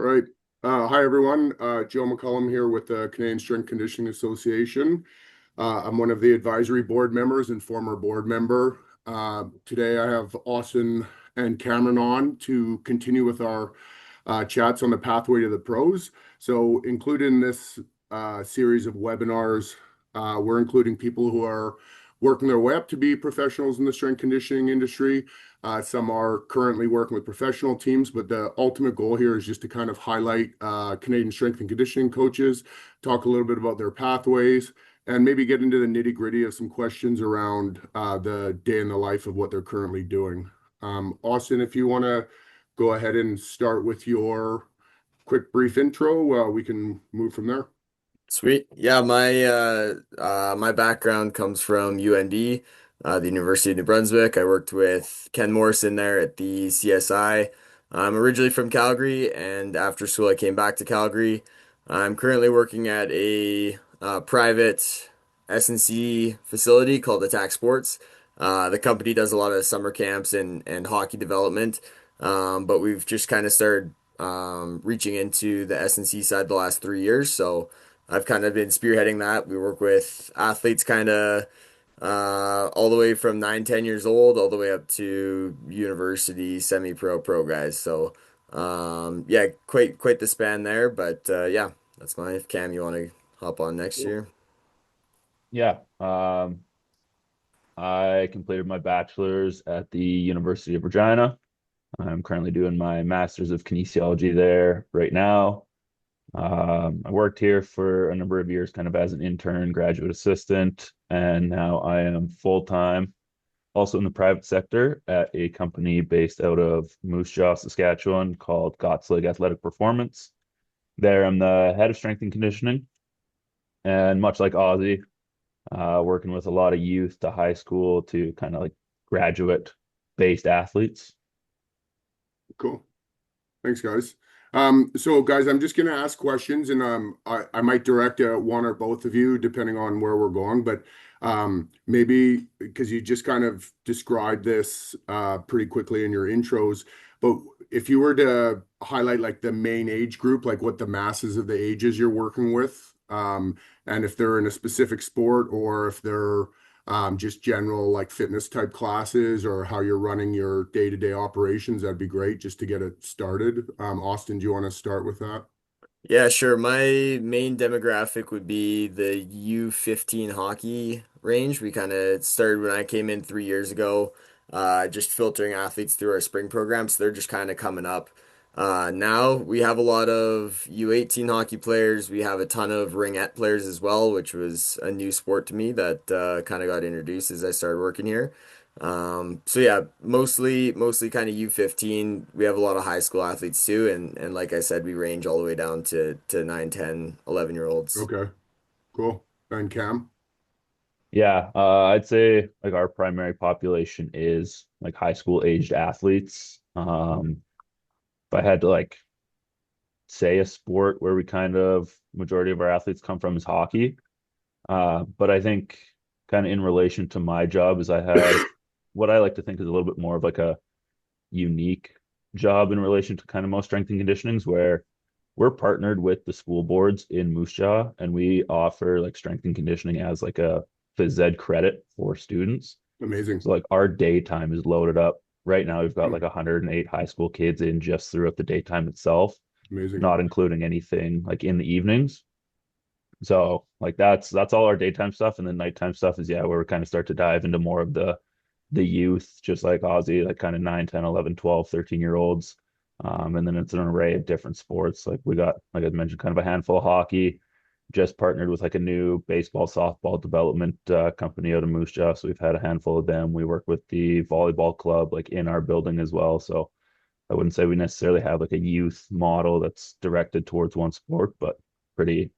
All right. Hi, everyone. Joe McCollum here with the Canadian Strength Conditioning Association. I'm one of the advisory board members and former board member. Today I have Austin and Cameron on to continue with our chats on the pathway to the pros. So included in this series of webinars, we're including people who are working their way up to be professionals in the strength conditioning industry. Some are currently working with professional teams, but the ultimate goal here is just to kind of highlight Canadian strength and conditioning coaches, talk a little bit about their pathways, and maybe get into the nitty-gritty of some questions around the day in the life of what they're currently doing. Austin, if you want to go ahead and start with your quick brief intro, we can move from there. Sweet. Yeah, my background comes from UND, the University of New Brunswick. I worked with Ken Morrison there at the CSI. I'm originally from Calgary, and after school I came back to Calgary. I'm currently working at a private S&C facility called Attack Sports. The company does a lot of summer camps and hockey development, but we've just kind of started reaching into the S&C side the last 3 years. So I've kind of been spearheading that. We work with athletes kind of all the way from 9, 10 years old, all the way up to university, semi-pro, pro guys. So yeah, quite the span there. But yeah, that's mine. If Cam, you want to hop on next year? Yeah. I completed my bachelor's at the University of Regina. I'm currently doing my master's of kinesiology there right now. I worked here for a number of years, kind of as an intern, graduate assistant, and now I am full-time, also in the private sector at a company based out of Moose Jaw, Saskatchewan called Gottslig Athletic Performance. There, I'm the head of strength and conditioning, and much like Ozzy, working with a lot of youth to high school to kind of like graduate-based athletes. Cool. Thanks, guys. So guys, I'm just gonna ask questions and I might direct one or both of you depending on where we're going, but maybe because you just kind of described this pretty quickly in your intros, but if you were to highlight like the main age group, like what the masses of the ages you're working with, and if they're in a specific sport or if they're just general like fitness type classes or how you're running your day-to-day operations, that'd be great just to get it started. Austin, do you want to start with that? Yeah, sure. My main demographic would be the U15 hockey range. We kind of started when I came in 3 years ago, just filtering athletes through our spring program. So they're just kind of coming up. Now we have a lot of U18 hockey players. We have a ton of ringette players as well, which was a new sport to me that kind of got introduced as I started working here. So yeah, mostly kind of U15. We have a lot of high school athletes too, and like I said, we range all the way down to 9, 10, 11 year olds. Okay, cool. And Cam? Yeah, I'd say like our primary population is like high school aged athletes. If I had to like say a sport where we kind of majority of our athletes come from is hockey. But I think kind of in relation to my job is I have what I like to think is a little bit more of like a unique job in relation to kind of most strength and conditionings where we're partnered with the school boards in Moose Jaw and we offer like strength and conditioning as like a phys ed credit for students. Amazing. So like our daytime is loaded up. Right now we've got like 108 high school kids in just throughout the daytime itself, Amazing. not including anything like in the evenings. So like that's all our daytime stuff, and then nighttime stuff is yeah, where we kind of start to dive into more of the youth, just like Ozzy, like kind of 9, 10, 11, 12, 13-year olds. And then it's an array of different sports. Like we got, like I mentioned, kind of a handful of hockey, just partnered with like a new baseball, softball development company out of Moose Jaw. So we've had a handful of them. We work with the volleyball club like in our building as well. So I wouldn't say we necessarily have like a youth model that's directed towards one sport, but pretty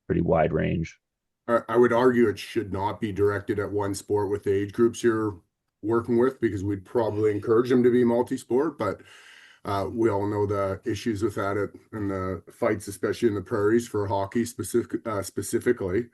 pretty wide range. I would argue it should not be directed at one sport with the age groups you're working with because we'd probably encourage them to be multi-sport, but we all know the issues with that and the fights, especially in the prairies for hockey specifically.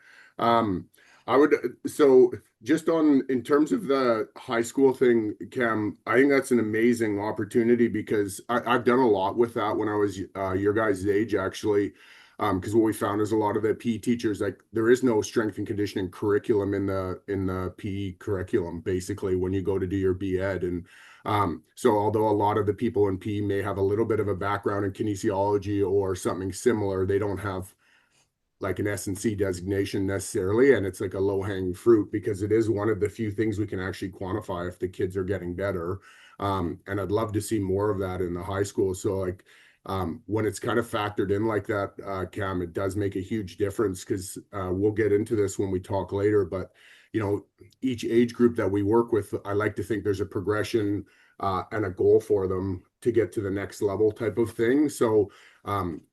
I would, so just on in terms of the high school thing, Cam, I think that's an amazing opportunity because I've done a lot with that when I was your guys' age, actually. Because what we found is a lot of the PE teachers, like there is no strength and conditioning curriculum in the PE curriculum, basically, when you go to do your B.Ed. And so although a lot of the people in PE may have a little bit of a background in kinesiology or something similar, they don't have like an S&C designation necessarily, and it's like a low-hanging fruit because it is one of the few things we can actually quantify if the kids are getting better. And I'd love to see more of that in the high school. So like when it's kind of factored in like that, Cam, it does make a huge difference because we'll get into this when we talk later, but you know, each age group that we work with, I like to think there's a progression and a goal for them to get to the next level type of thing. So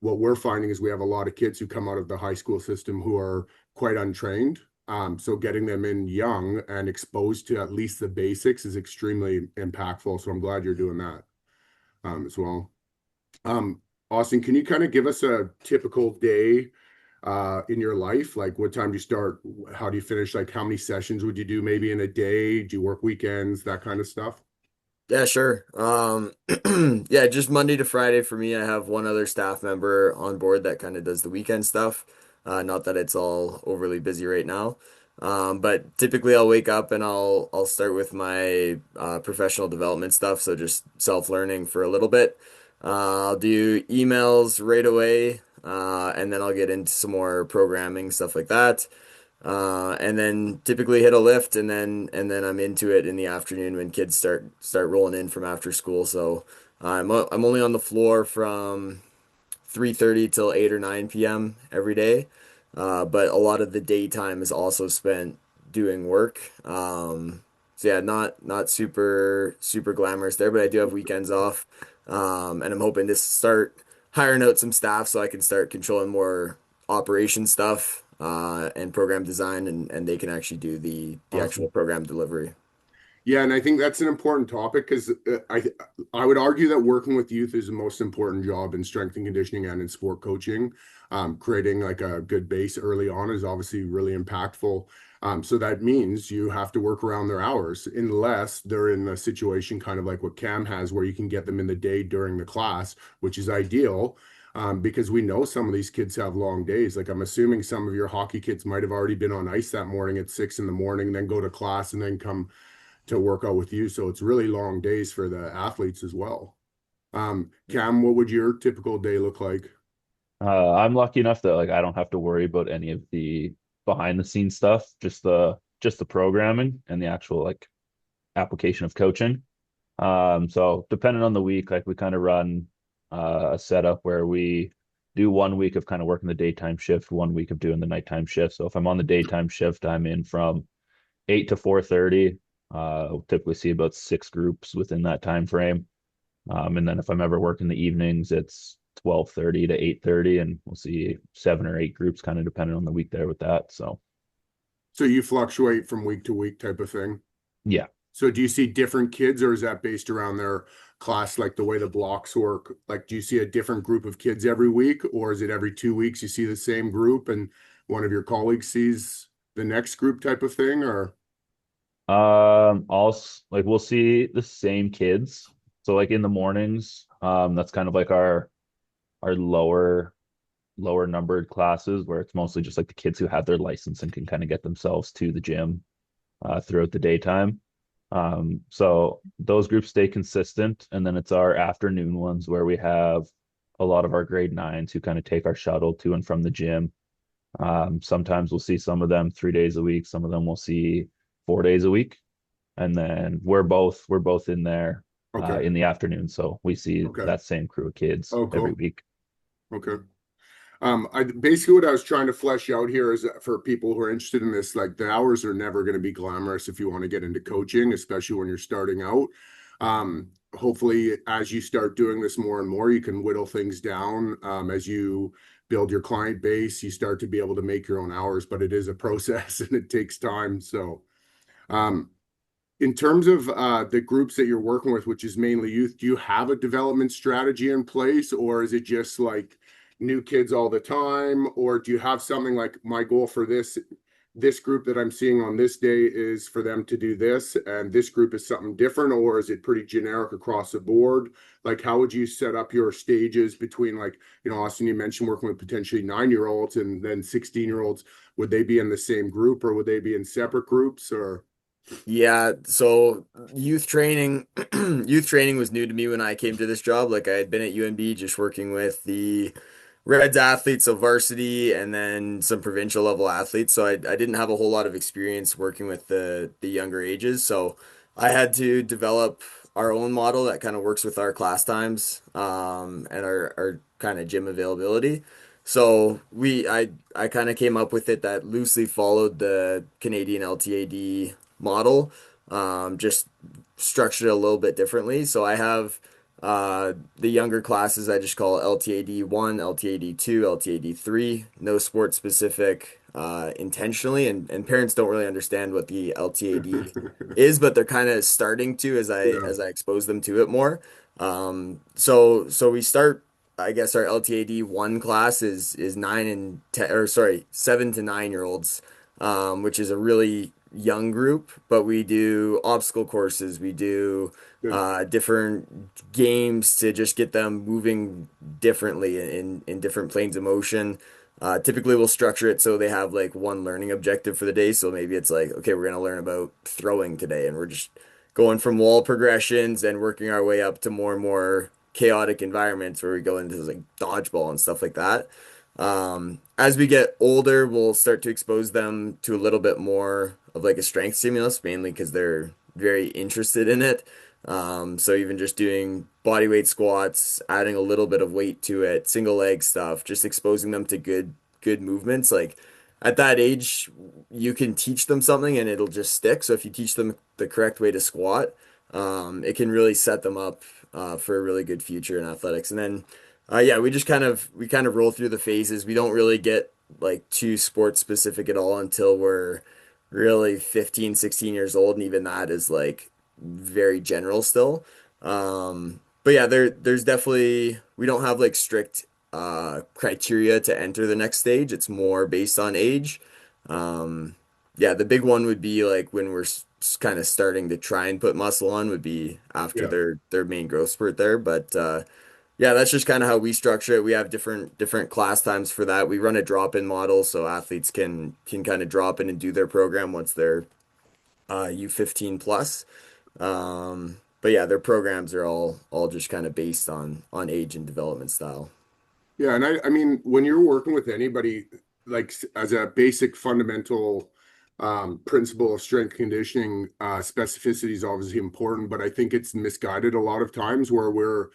what we're finding is we have a lot of kids who come out of the high school system who are quite untrained. So getting them in young and exposed to at least the basics is extremely impactful. So I'm glad you're doing that as well. Austin, can you kind of give us a typical day in your life? Like what time do you start? How do you finish? Like how many sessions would you do maybe in a day? Do you work weekends? That kind of stuff? Yeah, sure. Yeah, just Monday to Friday for me. I have one other staff member on board that kind of does the weekend stuff. Not that it's all overly busy right now. But typically I'll wake up and I'll start with my professional development stuff, so just self-learning for a little bit. I'll do emails right away, and then I'll get into some more programming, stuff like that. And then typically hit a lift, and then I'm into it in the afternoon when kids start rolling in from after school. So I'm only on the floor from 3:30 till 8 or 9 p.m. every day. But a lot of the daytime is also spent doing work. So yeah, not super glamorous there, but I do have weekends off. And I'm hoping to start hiring out some staff so I can start controlling more operation stuff, and program design, and they can actually do the actual Awesome. program delivery. Yeah, and I think that's an important topic because I would argue that working with youth is the most important job in strength and conditioning and in sport coaching. Creating like a good base early on is obviously really impactful. So that means you have to work around their hours unless they're in a situation kind of like what Cam has, where you can get them in the day during the class, which is ideal. Because we know some of these kids have long days. Like I'm assuming some of your hockey kids might have already been on ice that morning at 6 in the morning, then go to class and then come to work out with you. So it's really long days for the athletes as well. Cam, what would your typical day look like? I'm lucky enough that like I don't have to worry about any of the behind the scenes stuff, just the programming and the actual like application of coaching. So depending on the week, like we kind of run a setup where we do 1 week of kind of working the daytime shift, 1 week of doing the nighttime shift. So if I'm on the daytime shift, I'm in from 8 to 4:30. We'll typically see about 6 groups within that time frame. And then if I'm ever working the evenings, it's 12:30 to 8:30, and we'll see 7 or 8 groups, kind of depending on the week there with that. So So you fluctuate from week to week type of thing. yeah. So do you see different kids or is that based around their class, like the way the blocks work? Like, do you see a different group of kids every week or is it every 2 weeks you see the same group and one of your colleagues sees the next group type of thing or? Also like we'll see the same kids. So like in the mornings, that's kind of like our lower numbered classes where it's mostly just like the kids who have their license and can kind of get themselves to the gym throughout the daytime. So those groups stay consistent, and then it's our afternoon ones where we have a lot of our grade nines who kind of take our shuttle to and from the gym. Sometimes we'll see some of them 3 days a week, some of them we'll see 4 days a week, and then we're both in there Okay. in the afternoon, so we see Okay. that same crew of kids Oh, every cool. week. Okay. I basically what I was trying to flesh out here is that for people who are interested in this, like the hours are never going to be glamorous if you want to get into coaching, especially when you're starting out. Hopefully, as you start doing this more and more, you can whittle things down. As you build your client base, you start to be able to make your own hours, but it is a process and it takes time. So, um, in terms of the groups that you're working with, which is mainly youth, do you have a development strategy in place, or is it just like new kids all the time? Or do you have something like my goal for this this group that I'm seeing on this day is for them to do this, and this group is something different, or is it pretty generic across the board? Like, how would you set up your stages between, like, Austin, you mentioned working with potentially 9-year-olds and then 16-year-olds. Would they be in the same group, or would they be in separate groups, or? Yeah, so youth training youth training was new to me when I came to this job. Like I had been at UNB just working with the Reds athletes, so varsity and then some provincial level athletes. So I didn't have a whole lot of experience working with the younger ages. So I had to develop our own model that kind of works with our class times and our kind of gym availability. So I kind of came up with it that loosely followed the Canadian LTAD model, just structured it a little bit differently. So I have the younger classes I just call LTAD 1, LTAD 2, LTAD 3, no sport specific intentionally, and parents don't really understand what the LTAD is, but they're kind of starting to Yeah, as I expose them to it more. So we start. I guess our LTAD 1 class is 9 and 10, or sorry, 7 to 9 year olds, which is a really young group, but we do obstacle courses, we do good. different games to just get them moving differently in different planes of motion. Typically, we'll structure it so they have like one learning objective for the day. So maybe it's like, okay, we're going to learn about throwing today, and we're just going from wall progressions and working our way up to more and more chaotic environments where we go into like dodgeball and stuff like that. As we get older, we'll start to expose them to a little bit more of like a strength stimulus, mainly because they're very interested in it. So even just doing body weight squats, adding a little bit of weight to it, single leg stuff, just exposing them to good movements. Like at that age, you can teach them something and it'll just stick. So if you teach them the correct way to squat, it can really set them up for a really good future in athletics. And then yeah, we kind of roll through the phases. We don't really get like too sports specific at all until we're really 15, 16 years old, and even that is like very general still. But yeah, there's definitely we don't have like strict criteria to enter the next stage. It's more based on age. Yeah, the big one would be like when we're kind of starting to try and put muscle on would be after Yeah. their main growth spurt there. But yeah, that's just kind of how we structure it. We have different class times for that. We run a drop-in model so athletes can kind of drop in and do their program once they're U15 plus. But yeah, their programs are all just kind of based on age and development style. Yeah, and I mean, when you're working with anybody, like as a basic fundamental principle of strength conditioning, specificity is obviously important, but I think it's misguided a lot of times where we're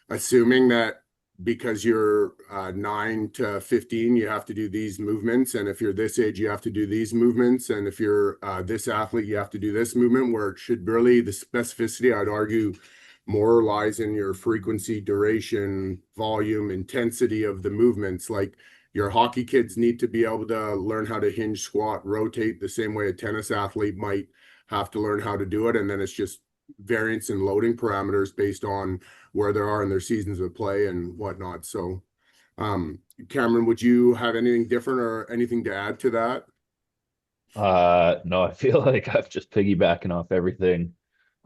assuming that because you're 9 to 15, you have to do these movements, and if you're this age, you have to do these movements, and if you're this athlete, you have to do this movement. Where it should really the specificity, I'd argue, more lies in your frequency, duration, volume, intensity of the movements. Like your hockey kids need to be able to learn how to hinge, squat, rotate the same way a tennis athlete might have to learn how to do it. And then it's just variance and loading parameters based on where they are in their seasons of play and whatnot. So, Cameron, would you have anything different or anything to add to that? No, I feel like I've just piggybacking off everything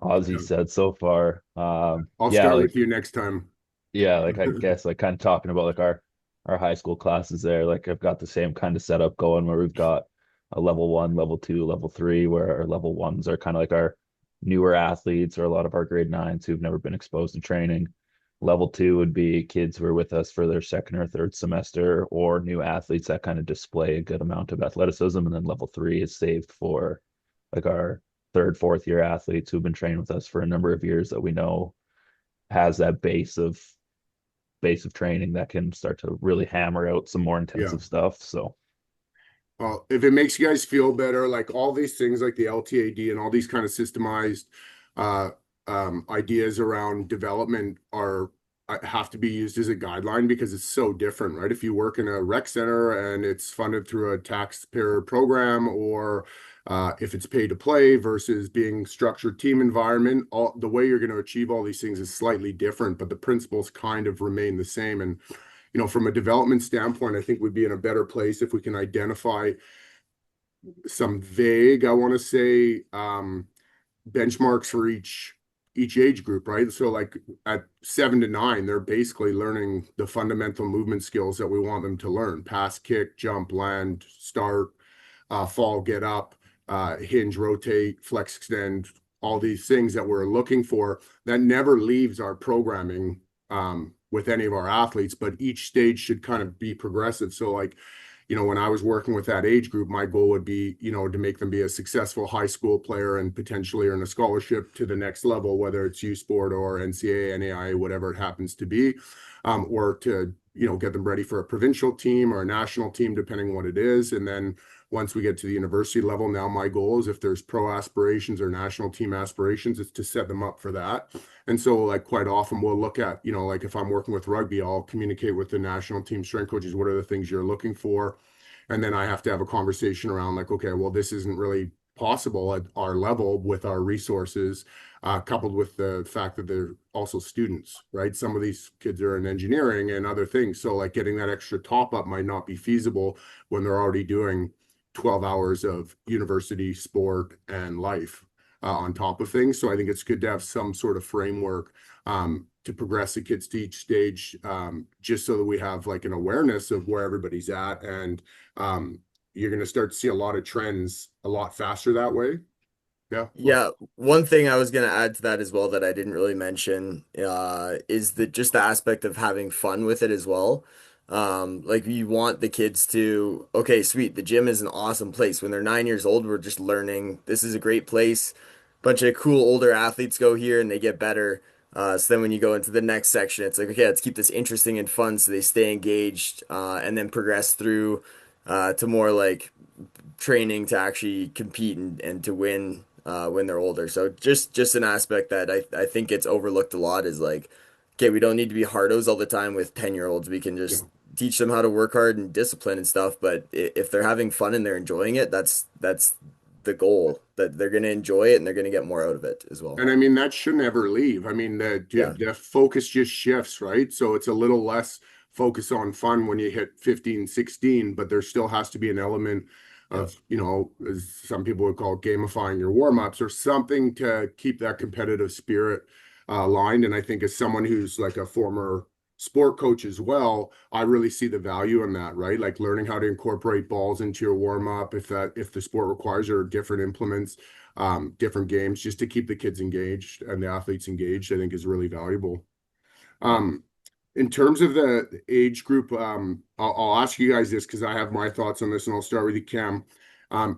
Ozzy Yeah. said so far. I'll Yeah, start like with you next time. yeah, like I guess like kind of talking about like our high school classes there. Like I've got the same kind of setup going where we've got a level one, level two, level three, where our level ones are kind of like our newer athletes or a lot of our grade nines who've never been exposed to training. Level two would be kids who are with us for their second or third semester or new athletes that kind of display a good amount of athleticism. And then level three is saved for like our third, fourth year athletes who've been training with us for a number of years that we know has that base of training that can start to really hammer out some more Yeah. intensive stuff. So Well, if it makes you guys feel better, like all these things like the LTAD and all these kind of systemized uh, ideas around development are have to be used as a guideline because it's so different, right? If you work in a rec center and it's funded through a taxpayer program, or if it's pay to play versus being structured team environment, all the way you're going to achieve all these things is slightly different, but the principles kind of remain the same. And from a development standpoint, I think we'd be in a better place if we can identify some vague, I want to say, benchmarks for each age group, right? So like at 7 to 9, they're basically learning the fundamental movement skills that we want them to learn: pass, kick, jump, land, start, fall, get up, hinge, rotate, flex, extend, all these things that we're looking for that never leaves our programming with any of our athletes, but each stage should kind of be progressive. So like, when I was working with that age group, my goal would be, to make them be a successful high school player and potentially earn a scholarship to the next level, whether it's U Sport or NCAA, NAIA, whatever it happens to be, or to, get them ready for a provincial team or a national team, depending on what it is. And then once we get to the university level, now my goal is if there's pro aspirations or national team aspirations, it's to set them up for that. And so like quite often we'll look at, like if I'm working with rugby, I'll communicate with the national team strength coaches, what are the things you're looking for? And then I have to have a conversation around like, okay, well, this isn't really possible at our level with our resources, coupled with the fact that they're also students, right? Some of these kids are in engineering and other things. So like getting that extra top up might not be feasible when they're already doing 12 hours of university sport and life on top of things. So I think it's good to have some sort of framework to progress the kids to each stage, just so that we have like an awareness of where everybody's at. And you're going to start to see a lot of trends a lot faster that way. Yeah. Yeah, one thing I was gonna add to that as well that I didn't really mention is just the aspect of having fun with it as well. Like you want the kids to, okay, sweet, the gym is an awesome place. When they're 9 years old, we're just learning this is a great place. Bunch of cool older athletes go here and they get better. So then when you go into the next section, it's like, okay, let's keep this interesting and fun so they stay engaged, and then progress through to more like training to actually compete and to win when they're older. So just an aspect that I think gets overlooked a lot is like, okay, we don't need to be hardos all the time with 10-year-olds. We can Yeah. just teach them how to work hard and discipline and stuff. But if they're having fun and they're enjoying it, that's the goal, that they're gonna enjoy it and they're gonna get more out of it as well. And I mean, that should never leave. I mean, Yeah. the focus just shifts, right? So it's a little less focus on fun when you hit 15, 16, but there still has to be an element Yeah. of, as some people would call it, gamifying your warm-ups or something to keep that competitive spirit aligned. And I think as someone who's like a former sport coach as well, I really see the value in that, right? Like learning how to incorporate balls into your warm-up if the sport requires, or different implements, different games, just to keep the kids engaged and the athletes engaged, I think is really valuable. Um, in terms of the age group, I'll ask you guys this because I have my thoughts on this, and I'll start with you, Cam.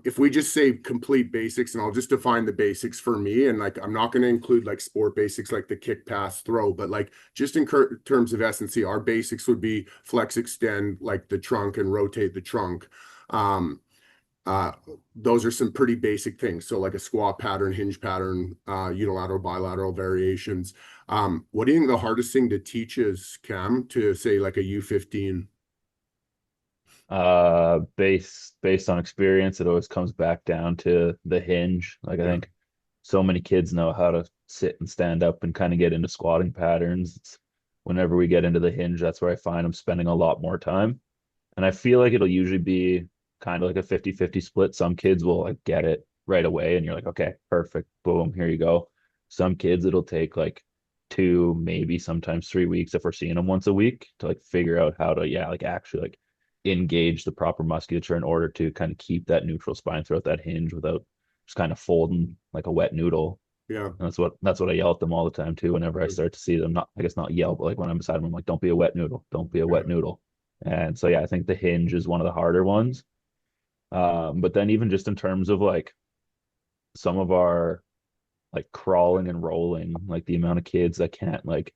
If we just say complete basics, and I'll just define the basics for me, and like I'm not going to include like sport basics like the kick, pass, throw, but like just in terms of S&C, our basics would be flex, extend, like the trunk, and rotate the trunk. Um, uh, those are some pretty basic things. So like a squat pattern, hinge pattern, unilateral, bilateral variations. What do you think the hardest thing to teach is, Cam, to say like a U15? Based on experience, it always comes back down to the hinge. Like I Yeah, think so many kids know how to sit and stand up and kind of get into squatting patterns. Whenever we get into the hinge, that's where I find I'm spending a lot more time. And I feel like it'll usually be kind of like a 50-50 split. Some kids will like get it right away and you're like, okay, perfect. Boom, here you go. Some kids it'll take like 2, maybe sometimes 3 weeks if we're seeing them once a week to like figure out how to, yeah, like actually like engage the proper musculature in order to kind of keep that neutral spine throughout that hinge without just kind of folding like a wet noodle. yeah, And that's what I yell at them all the time too. Whenever I start to see them, not I guess not yell, but like when I'm beside them, I'm like, don't be a wet noodle, don't be a yeah. wet noodle. And so yeah, I think the hinge is one of the harder ones. But then even just in terms of like some of our like crawling and rolling, like the amount of kids that can't like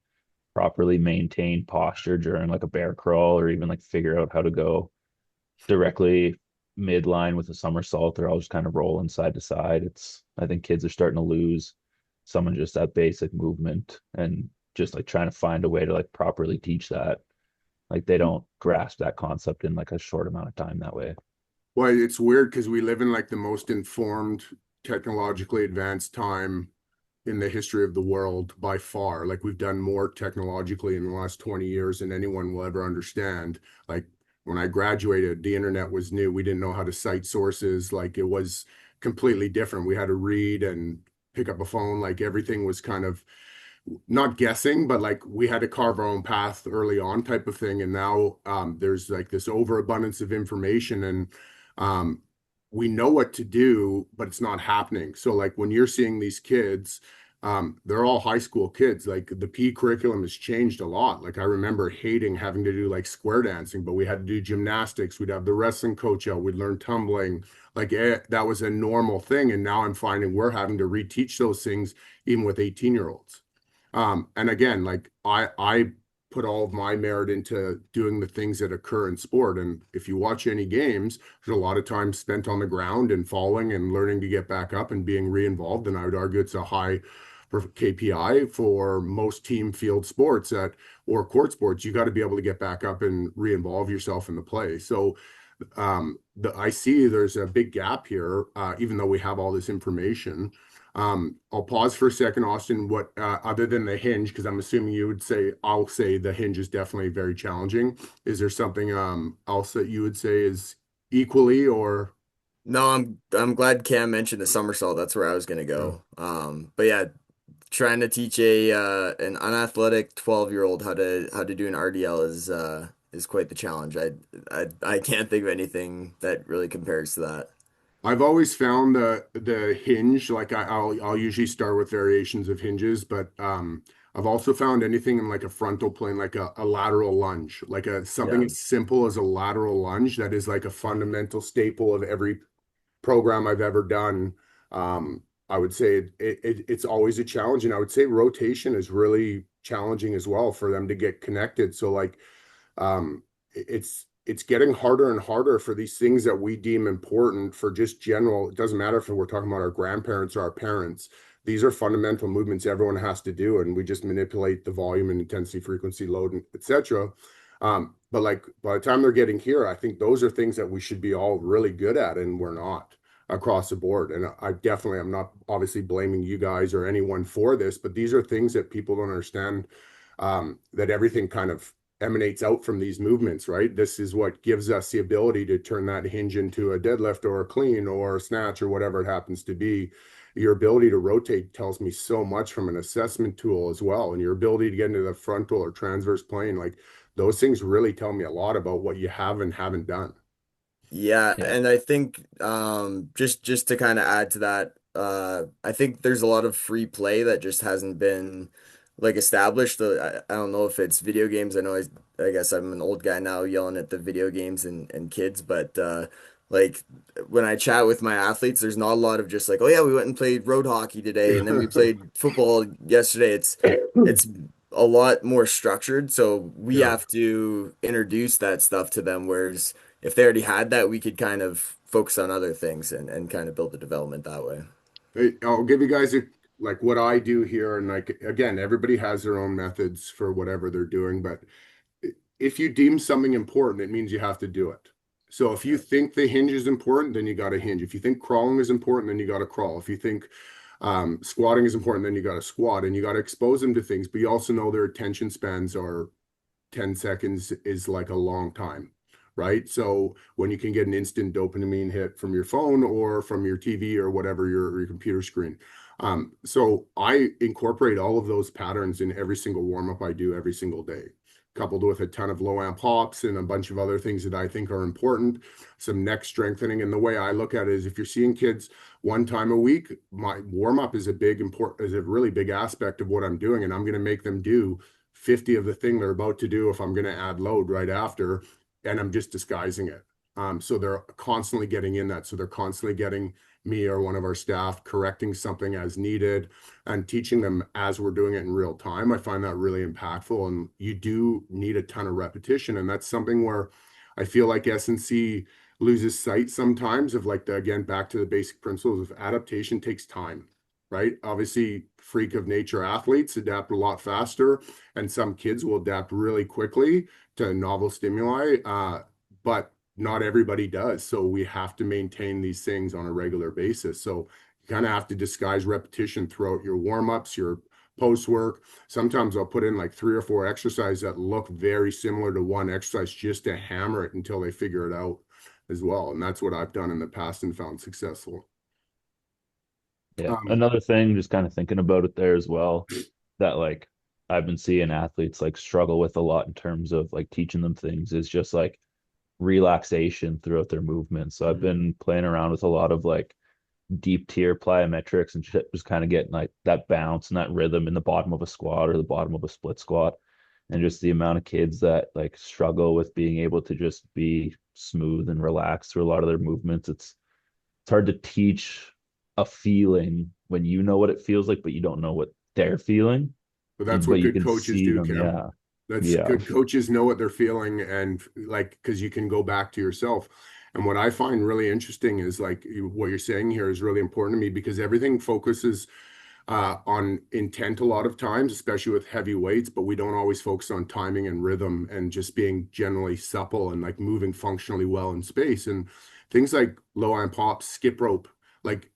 properly maintain posture during like a bear crawl or even like figure out how to go directly midline with a somersault, they're all just kind of rolling side to side. I think kids are starting to lose some of just that basic movement and just like trying to find a way to like properly teach that. Like they don't grasp that concept in like a short amount of time that way. Well, it's weird because we live in like the most informed, technologically advanced time in the history of the world by far. Like we've done more technologically in the last 20 years than anyone will ever understand. Like When I graduated, the internet was new. We didn't know how to cite sources. Like it was completely different. We had to read and pick up a phone. Like everything was kind of not guessing, but like we had to carve our own path early on type of thing. And now there's like this overabundance of information and um, we know what to do, but it's not happening. So like when you're seeing these kids, they're all high school kids. Like the P curriculum has changed a lot. Like I remember hating having to do like square dancing, but we had to do gymnastics. We'd have the wrestling coach out. We'd learn tumbling. Like that was a normal thing. And now I'm finding we're having to reteach those things even with 18-year-olds. And again, like I put all of my merit into doing the things that occur in sport. And if you watch any games, there's a lot of time spent on the ground and falling and learning to get back up and being re-involved. And I would argue it's a high KPI for most team field sports or court sports. You got to be able to get back up and re-involve yourself in the play. So I see there's a big gap here, even though we have all this information. I'll pause for a second, Austin. What other than the hinge, because I'm assuming you would say, I'll say the hinge is definitely very challenging. Is there something else that you would say is equally or No, I'm glad Cam mentioned the somersault. That's where I was gonna yeah. go. But yeah, trying to teach a an unathletic 12-year-old how to do an RDL is quite the challenge. I can't think of anything that really compares to that. I've always found the hinge, like I'll usually start with variations of hinges, but I've also found anything in like a frontal plane, like a lateral lunge, like a something Yeah. as simple as a lateral lunge that is like a fundamental staple of every program I've ever done. I would say it's always a challenge, and I would say rotation is really challenging as well for them to get connected. So like it's getting harder and harder for these things that we deem important for just general. It doesn't matter if we're talking about our grandparents or our parents. These are fundamental movements everyone has to do, and we just manipulate the volume and intensity, frequency, load, and etc. But like by the time they're getting here, I think those are things that we should be all really good at, and we're not across the board. And I definitely, I'm not obviously blaming you guys or anyone for this, but these are things that people don't understand, that everything kind of emanates out from these movements, right? This is what gives us the ability to turn that hinge into a deadlift or a clean or a snatch or whatever it happens to be. Your ability to rotate tells me so much from an assessment tool as well. And your ability to get into the frontal or transverse plane, like those things really tell me a lot about what you have and haven't done. Yeah, Yeah. and I think just to kind of add to that, I think there's a lot of free play that just hasn't been like established. I don't know if it's video games. I guess I'm an old guy now yelling at the video games and kids, but like when I chat with my athletes, there's not a lot of just like, oh yeah, we went and played road hockey today, and then we played football yesterday. It's a lot more structured, so we Yeah. have to introduce that stuff to them, whereas if they already had that, we could kind of focus on other things and kind of build the development that way. Hey, I'll give you guys like what I do here. And like, again, everybody has their own methods for whatever they're doing, but if you deem something important, it means you have to do it. So if you Yeah. think the hinge is important, then you got to hinge. If you think crawling is important, then you got to crawl. If you think squatting is important, then you got to squat and you got to expose them to things. But you also know their attention spans are 10 seconds is like a long time, right? So when you can get an instant dopamine hit from your phone or from your TV or whatever your computer screen. So I incorporate all of those patterns in every single warm up I do every single day, coupled with a ton of low amp hops and a bunch of other things that I think are important, some neck strengthening. And the way I look at it is if you're seeing kids one time a week, my warm up is is a really big aspect of what I'm doing. And I'm going to make them do 50 of the thing they're about to do if I'm going to add load right after, and I'm just disguising it. So they're constantly getting in that. So they're constantly getting me or one of our staff correcting something as needed and teaching them as we're doing it in real time. I find that really impactful. And you do need a ton of repetition. And that's something where I feel like SNC loses sight sometimes of like again, back to the basic principles of adaptation takes time, right? Obviously, freak of nature athletes adapt a lot faster, and some kids will adapt really quickly to novel stimuli, but not everybody does. So we have to maintain these things on a regular basis. So you kind of have to disguise repetition throughout your warm-ups, your post work. Sometimes I'll put in like 3 or 4 exercises that look very similar to one exercise just to hammer it until they figure it out as well. And that's what I've done in the past and found successful. Yeah. Um, Another thing, just kind of thinking about it there as well, that like I've been seeing athletes like struggle with a lot in terms of like teaching them things is just like relaxation throughout their movements. So I've been playing around with a lot of like deep tier plyometrics and shit, just kind of getting like that bounce and that rhythm in the bottom of a squat or the bottom of a split squat. And just the amount of kids that like struggle with being able to just be smooth and relaxed through a lot of their movements. It's hard to teach a feeling when you know what it feels like, but you don't know what they're feeling. but that's And but what you good can coaches see do, them. Cam. Yeah. That's Yeah. good coaches know what they're feeling and like because you can go back to yourself. And what I find really interesting is like what you're saying here is really important to me because everything focuses on intent a lot of times, especially with heavy weights, but we don't always focus on timing and rhythm and just being generally supple and like moving functionally well in space. And things like low iron pops, skip rope. Like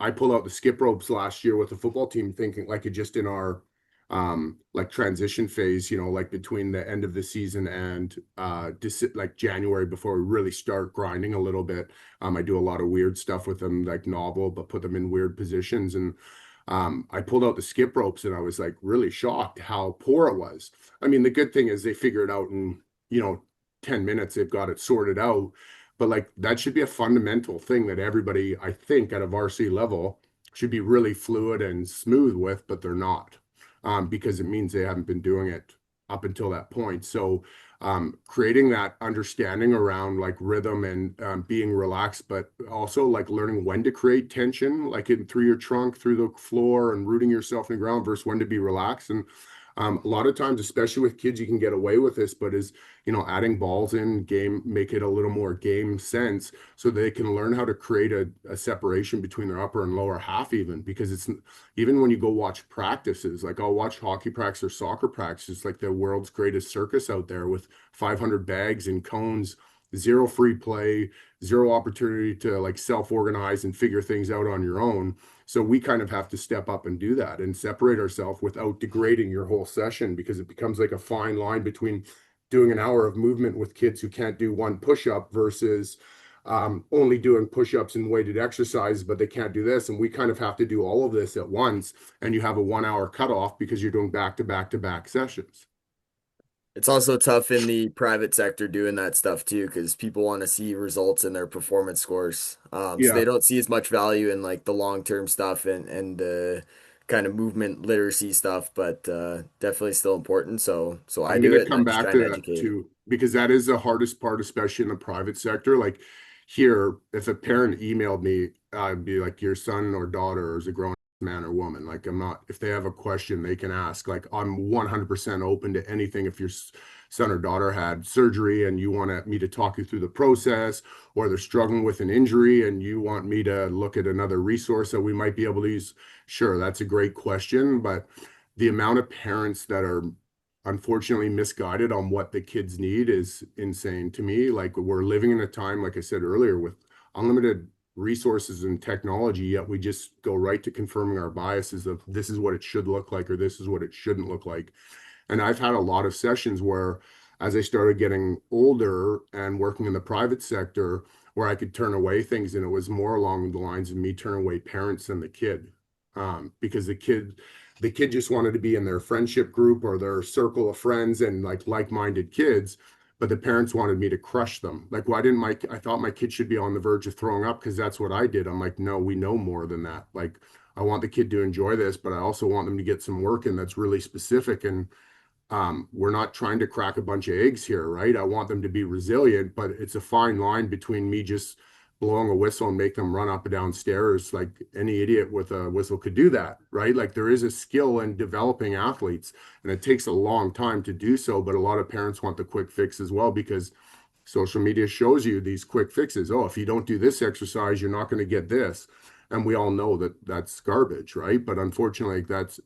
I pulled out the skip ropes last year with the football team, thinking like it just in our like transition phase, like between the end of the season and like January before we really start grinding a little bit. I do a lot of weird stuff with them, like novel, but put them in weird positions. And I pulled out the skip ropes and I was like really shocked how poor it was. I mean, the good thing is they figure it out in, 10 minutes, they've got it sorted out. But like that should be a fundamental thing that everybody, I think, at a varsity level should be really fluid and smooth with, but they're not, because it means they haven't been doing it up until that point. So creating that understanding around like rhythm and being relaxed, but also like learning when to create tension, like in through your trunk, through the floor, and rooting yourself in the ground versus when to be relaxed. And a lot of times, especially with kids, you can get away with this, but is adding balls in game, make it a little more game sense, so they can learn how to create a separation between their upper and lower half, even because it's even when you go watch practices, like I'll watch hockey practice or soccer practice, like the world's greatest circus out there with 500 bags and cones, zero free play, zero opportunity to like self-organize and figure things out on your own. So we kind of have to step up and do that and separate ourselves without degrading your whole session because it becomes like a fine line between doing an hour of movement with kids who can't do one push-up versus only doing push-ups and weighted exercise, but they can't do this. And we kind of have to do all of this at once. And you have a 1 hour cutoff because you're doing back to back to back sessions. It's also tough in the private sector doing that stuff too, because people want to see results in their performance scores. So Yeah. they don't see as much value in like the long-term stuff and the kind of movement literacy stuff, but definitely still important. So I I'm do going to it and I come just back try to and that educate. too, because that is the hardest part, especially in the private sector. Like here, if a parent emailed me, I'd be like, your son or daughter is a grown man or woman. Like, I'm not, if they have a question, they can ask. Like, I'm 100% open to anything. If your son or daughter had surgery and you want me to talk you through the process, or they're struggling with an injury and you want me to look at another resource that we might be able to use, sure, that's a great question. But the amount of parents that are unfortunately misguided on what the kids need is insane to me. Like we're living in a time, like I said earlier, with unlimited resources and technology, yet we just go right to confirming our biases of this is what it should look like or this is what it shouldn't look like. And I've had a lot of sessions where, as I started getting older and working in the private sector, where I could turn away things, and it was more along the lines of me turning away parents than the kid, because the kid just wanted to be in their friendship group or their circle of friends and like-minded kids, but the parents wanted me to crush them. Like, why didn't my I thought my kid should be on the verge of throwing up because that's what I did. I'm like, no, we know more than that. Like, I want the kid to enjoy this, but I also want them to get some work in that's really specific. And we're not trying to crack a bunch of eggs here, right? I want them to be resilient, but it's a fine line between me just blowing a whistle and make them run up and down stairs. Like any idiot with a whistle could do that, right? Like there is a skill in developing athletes, and it takes a long time to do so. But a lot of parents want the quick fix as well because social media shows you these quick fixes. Oh, if you don't do this exercise, you're not going to get this. And we all know that that's garbage, right? But unfortunately,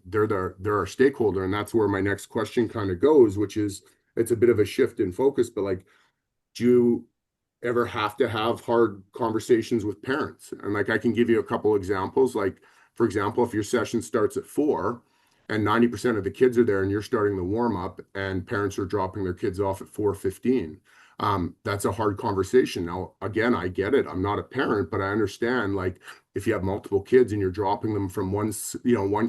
they're our stakeholder, and that's where my next question kind of goes, which is it's a bit of a shift in focus, but like, do you ever have to have hard conversations with parents? And like I can give you a couple examples. Like, for example, if your session starts at 4, and 90% of the kids are there and you're starting the warm up and parents are dropping their kids off at 4:15. That's a hard conversation. Now, again, I get it. I'm not a parent, but I understand like if you have multiple kids and you're dropping them from one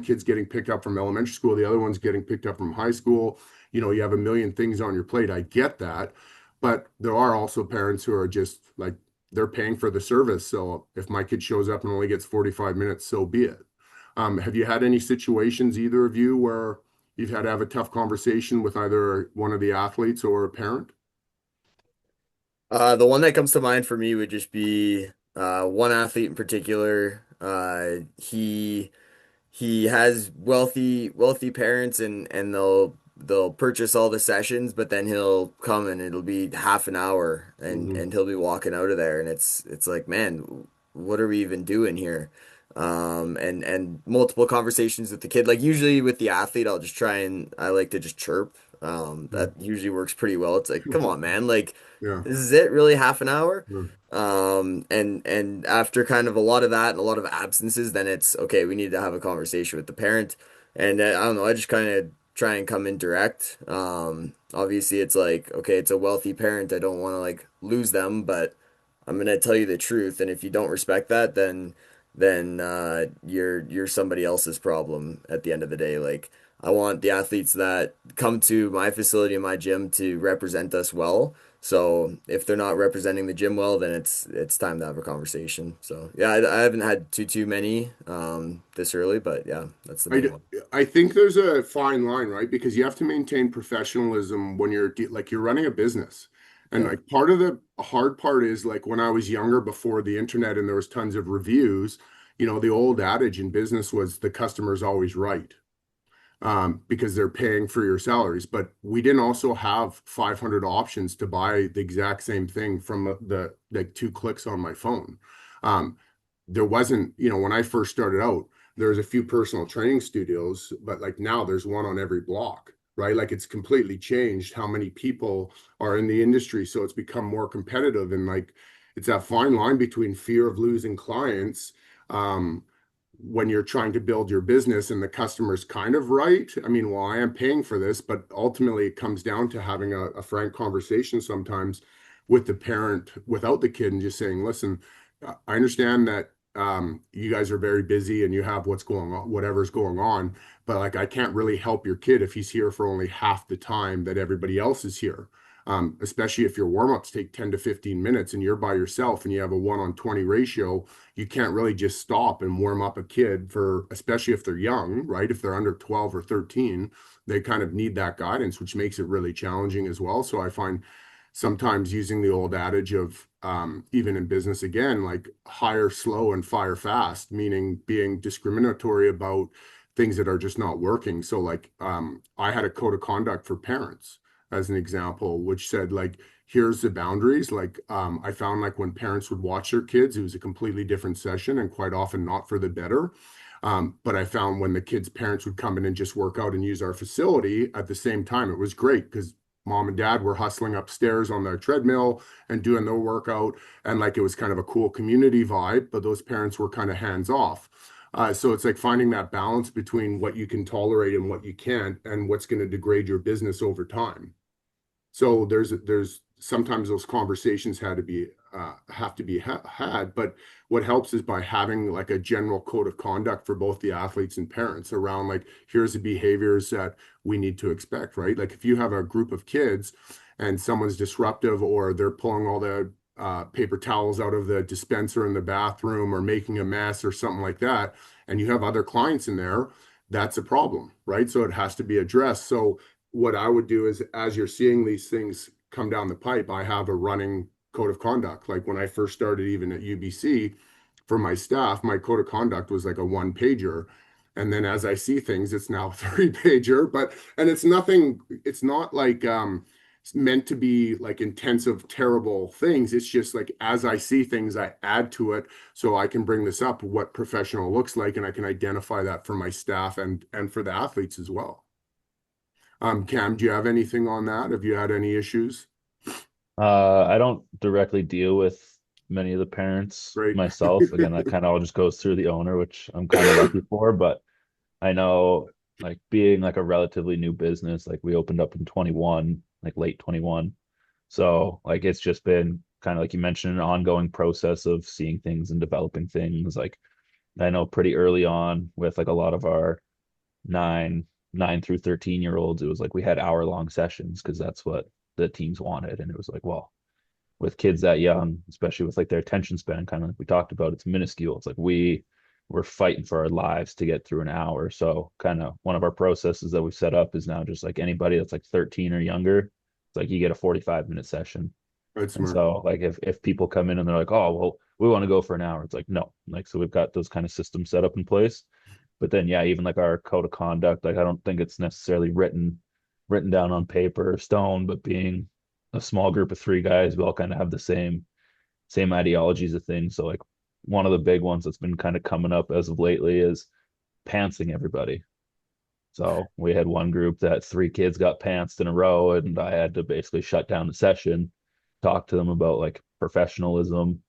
kid's getting picked up from elementary school, the other one's getting picked up from high school, you have a million things on your plate. I get that. But there are also parents who are just like, they're paying for the service. So if my kid shows up and only gets 45 minutes, so be it. Have you had any situations, either of you, where you've had to have a tough conversation with either one of the athletes or a parent? The one that comes to mind for me would just be one athlete in particular. He has wealthy parents, and they'll purchase all the sessions, but then he'll come and it'll be half an hour, and Hmm. he'll be walking out of there, and it's like, man, what are we even doing here? And multiple conversations with the kid. Like usually with the athlete, I like to just chirp. That usually works pretty well. It's like, come on, man, like Yeah. this is it, really, half an hour? Yeah. And after kind of a lot of that and a lot of absences, then it's okay, we need to have a conversation with the parent. And I don't know, I just kind of try and come in direct. Obviously it's like, okay, it's a wealthy parent. I don't want to like lose them, but I'm gonna tell you the truth. And if you don't respect that, then you're somebody else's problem at the end of the day. Like I want the athletes that come to my facility and my gym to represent us well. So if they're not representing the gym well, then it's time to have a conversation. So yeah, I haven't had too many this early, but yeah, that's the I, main d- one. I think there's a fine line, right? Because you have to maintain professionalism when like you're running a business. And Yeah. like part of the hard part is like when I was younger before the internet and there was tons of reviews, the old adage in business was the customer's always right. Because they're paying for your salaries. But we didn't also have 500 options to buy the exact same thing from the like 2 clicks on my phone. Um, there wasn't, when I first started out, there was a few personal training studios, but like now there's one on every block, right? Like it's completely changed how many people are in the industry. So it's become more competitive and like it's that fine line between fear of losing clients. Um, when you're trying to build your business and the customer's kind of right. I mean, well, I am paying for this, but ultimately it comes down to having a frank conversation sometimes with the parent without the kid and just saying, listen, I understand that you guys are very busy and you have what's going on, whatever's going on, but like I can't really help your kid if he's here for only half the time that everybody else is here. Especially if your warm-ups take 10 to 15 minutes and you're by yourself and you have a 1 on 20 ratio, you can't really just stop and warm up a kid for, especially if they're young, right? If they're under 12 or 13, they kind of need that guidance, which makes it really challenging as well. So I find sometimes using the old adage of even in business again, like hire slow and fire fast, meaning being discriminatory about things that are just not working. So like I had a code of conduct for parents as an example, which said like, here's the boundaries. Like I found like when parents would watch their kids, it was a completely different session and quite often not for the better. But I found when the kids' parents would come in and just work out and use our facility at the same time, it was great because mom and dad were hustling upstairs on their treadmill and doing their workout. And like it was kind of a cool community vibe, but those parents were kind of hands off. So it's like finding that balance between what you can tolerate and what you can't, and what's going to degrade your business over time. So there's sometimes those conversations have to be had, but what helps is by having like a general code of conduct for both the athletes and parents around like here's the behaviors that we need to expect, right? Like if you have a group of kids and someone's disruptive or they're pulling all the paper towels out of the dispenser in the bathroom or making a mess or something like that, and you have other clients in there, that's a problem, right? So it has to be addressed. So what I would do is as you're seeing these things come down the pipe, I have a running code of conduct. Like when I first started, even at UBC, for my staff, my code of conduct was like a 1 pager. And then as I see things, it's now a 3 pager. And it's nothing, it's not like it's meant to be like intensive, terrible things. It's just like as I see things, I add to it so I can bring this up, what professional looks like, and I can identify that for my staff and for the athletes as well. Cam, do you have anything on that? Have you had any issues? I don't directly deal with many of the parents Great. myself. Again, that kind of all just goes through the owner, which I'm kind of lucky for. But I know like being like a relatively new business, like we opened up in 21, like late 21. So like it's just been kind of like you mentioned, an ongoing process of seeing things and developing things. Like I know pretty early on with like a lot of our nine, 9 through 13 year olds, it was like we had hour-long sessions because that's what the teams wanted. And it was like, well, with kids that young, especially with like their attention span, kind of like we talked about, it's minuscule. It's like we were fighting for our lives to get through an hour. So kind of one of our processes that we set up is now just like anybody that's like 13 or younger, it's like you get a 45-minute session. That's And smart. so like if people come in and they're like, oh, well, we want to go for an hour, it's like, no. Like so we've got those kind of systems set up in place. But then yeah, even like our code of conduct, like I don't think it's necessarily written down on paper or stone, but being a small group of three guys, we all kind of have the same ideologies of things. So like one of the big ones that's been kind of coming up as of lately is pantsing everybody. So we had one group that 3 kids got pantsed in a row, and I had to basically shut down the session, talk to them about like professionalism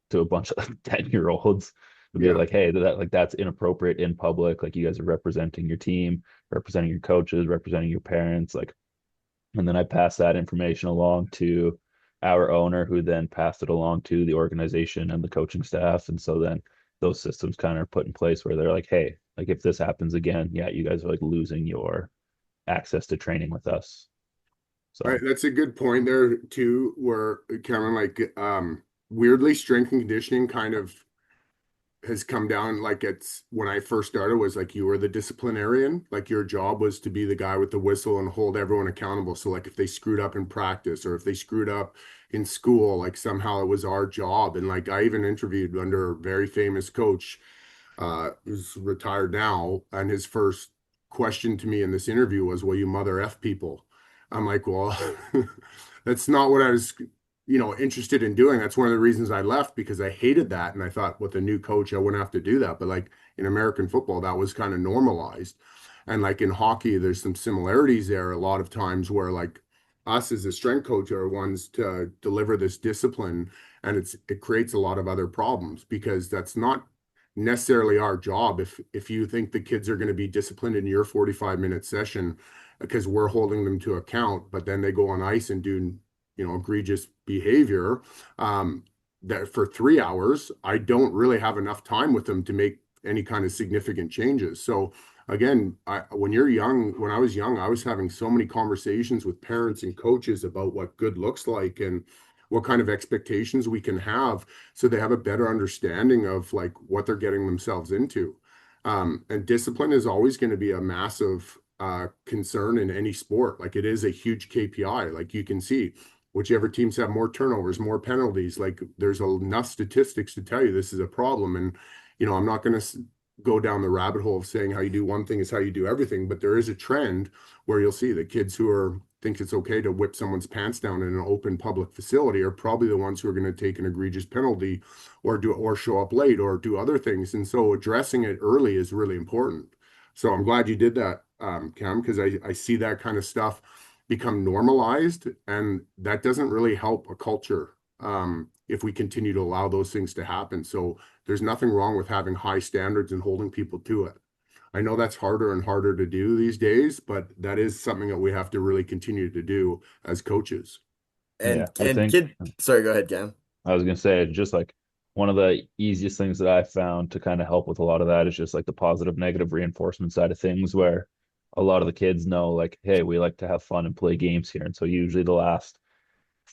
to a bunch of 10-year-olds to be Yeah. like, hey, that like that's inappropriate in public. Like you guys are representing your team, representing your coaches, representing your parents. Like, and then I passed that information along to our owner, who then passed it along to the organization and the coaching staff. And so then those systems kind of are put in place where they're like, hey, like if this happens again, yeah, you guys are like losing your access to training with us. Right, So that's a good point there too, where kind of like weirdly strength and conditioning kind of has come down. Like it's when I first started was like you were the disciplinarian, like your job was to be the guy with the whistle and hold everyone accountable. So like if they screwed up in practice or if they screwed up in school, like somehow it was our job. And like I even interviewed under a very famous coach who's retired now, and his first question to me in this interview was, "Will you mother F people?" I'm like, "Well, that's not what I was, interested in doing. That's one of the reasons I left because I hated that, and I thought with a new coach I wouldn't have to do that. But like in American football, that was kind of normalized, and like in hockey, there's some similarities there. A lot of times where like us as a strength coach are ones to deliver this discipline, and it creates a lot of other problems because that's not necessarily our job. If you think the kids are going to be disciplined in your 45-minute session because we're holding them to account, but then they go on ice and do, egregious behavior, that for 3 hours, I don't really have enough time with them to make any kind of significant changes. So again, when I was young, I was having so many conversations with parents and coaches about what good looks like and what kind of expectations we can have so they have a better understanding of like what they're getting themselves into. And discipline is always going to be a massive concern in any sport. Like it is a huge KPI. Like you can see, whichever teams have more turnovers, more penalties, like there's enough statistics to tell you this is a problem. And, I'm not going to go down the rabbit hole of saying how you do one thing is how you do everything, but there is a trend where you'll see the kids who are think it's okay to whip someone's pants down in an open public facility are probably the ones who are going to take an egregious penalty or show up late or do other things. And so addressing it early is really important. So I'm glad you did that, Cam, because I see that kind of stuff become normalized, and that doesn't really help a culture if we continue to allow those things to happen. So there's nothing wrong with having high standards and holding people to it. I know that's harder and harder to do these days, but that is something that we have to really continue to do as coaches. yeah, I And think kid, sorry, go ahead, Cam. I was gonna say just like one of the easiest things that I found to kind of help with a lot of that is just like the positive negative reinforcement side of things where a lot of the kids know like, hey, we like to have fun and play games here. And so usually the last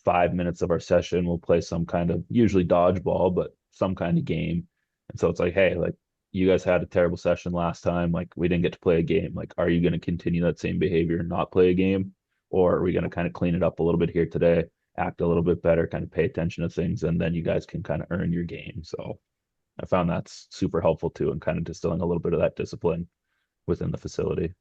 5 minutes of our session we'll play some kind of usually dodgeball, but some kind of game. And so it's like, hey, like you guys had a terrible session last time, like we didn't get to play a game. Like, are you going to continue that same behavior and not play a game? Or are we going to kind of clean it up a little bit here today? Act a little bit better, kind of pay attention to things, and then you guys can kind of earn your game. So I found that's super helpful too, and kind of distilling a little bit of that discipline within the facility.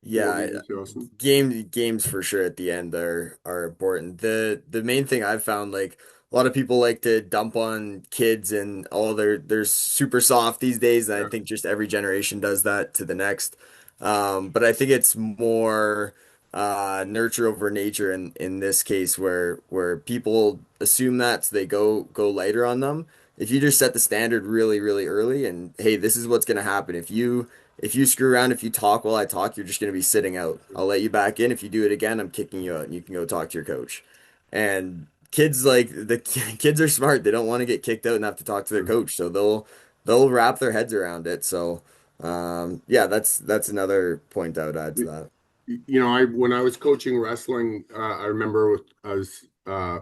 What were Yeah, you gonna say, Austin? games for sure at the end are important. The main thing I've found, like a lot of people like to dump on kids and all they're super soft these days, and I Yeah. think just every generation does that to the next. But I think it's more nurture over nature in this case where people assume that, so they go lighter on them. If you just set the standard really, really early and hey, this is what's gonna happen if you if you screw around, if you talk while I talk, you're just going to be sitting out. I'll let you back in. If you do it again, I'm kicking you out and you can go talk to your coach. And kids like the kids are smart. They don't want to get kicked out and have to talk to their coach. So they'll wrap their heads around it. So yeah, that's another point I would add to that. You know, when I was coaching wrestling, I remember I was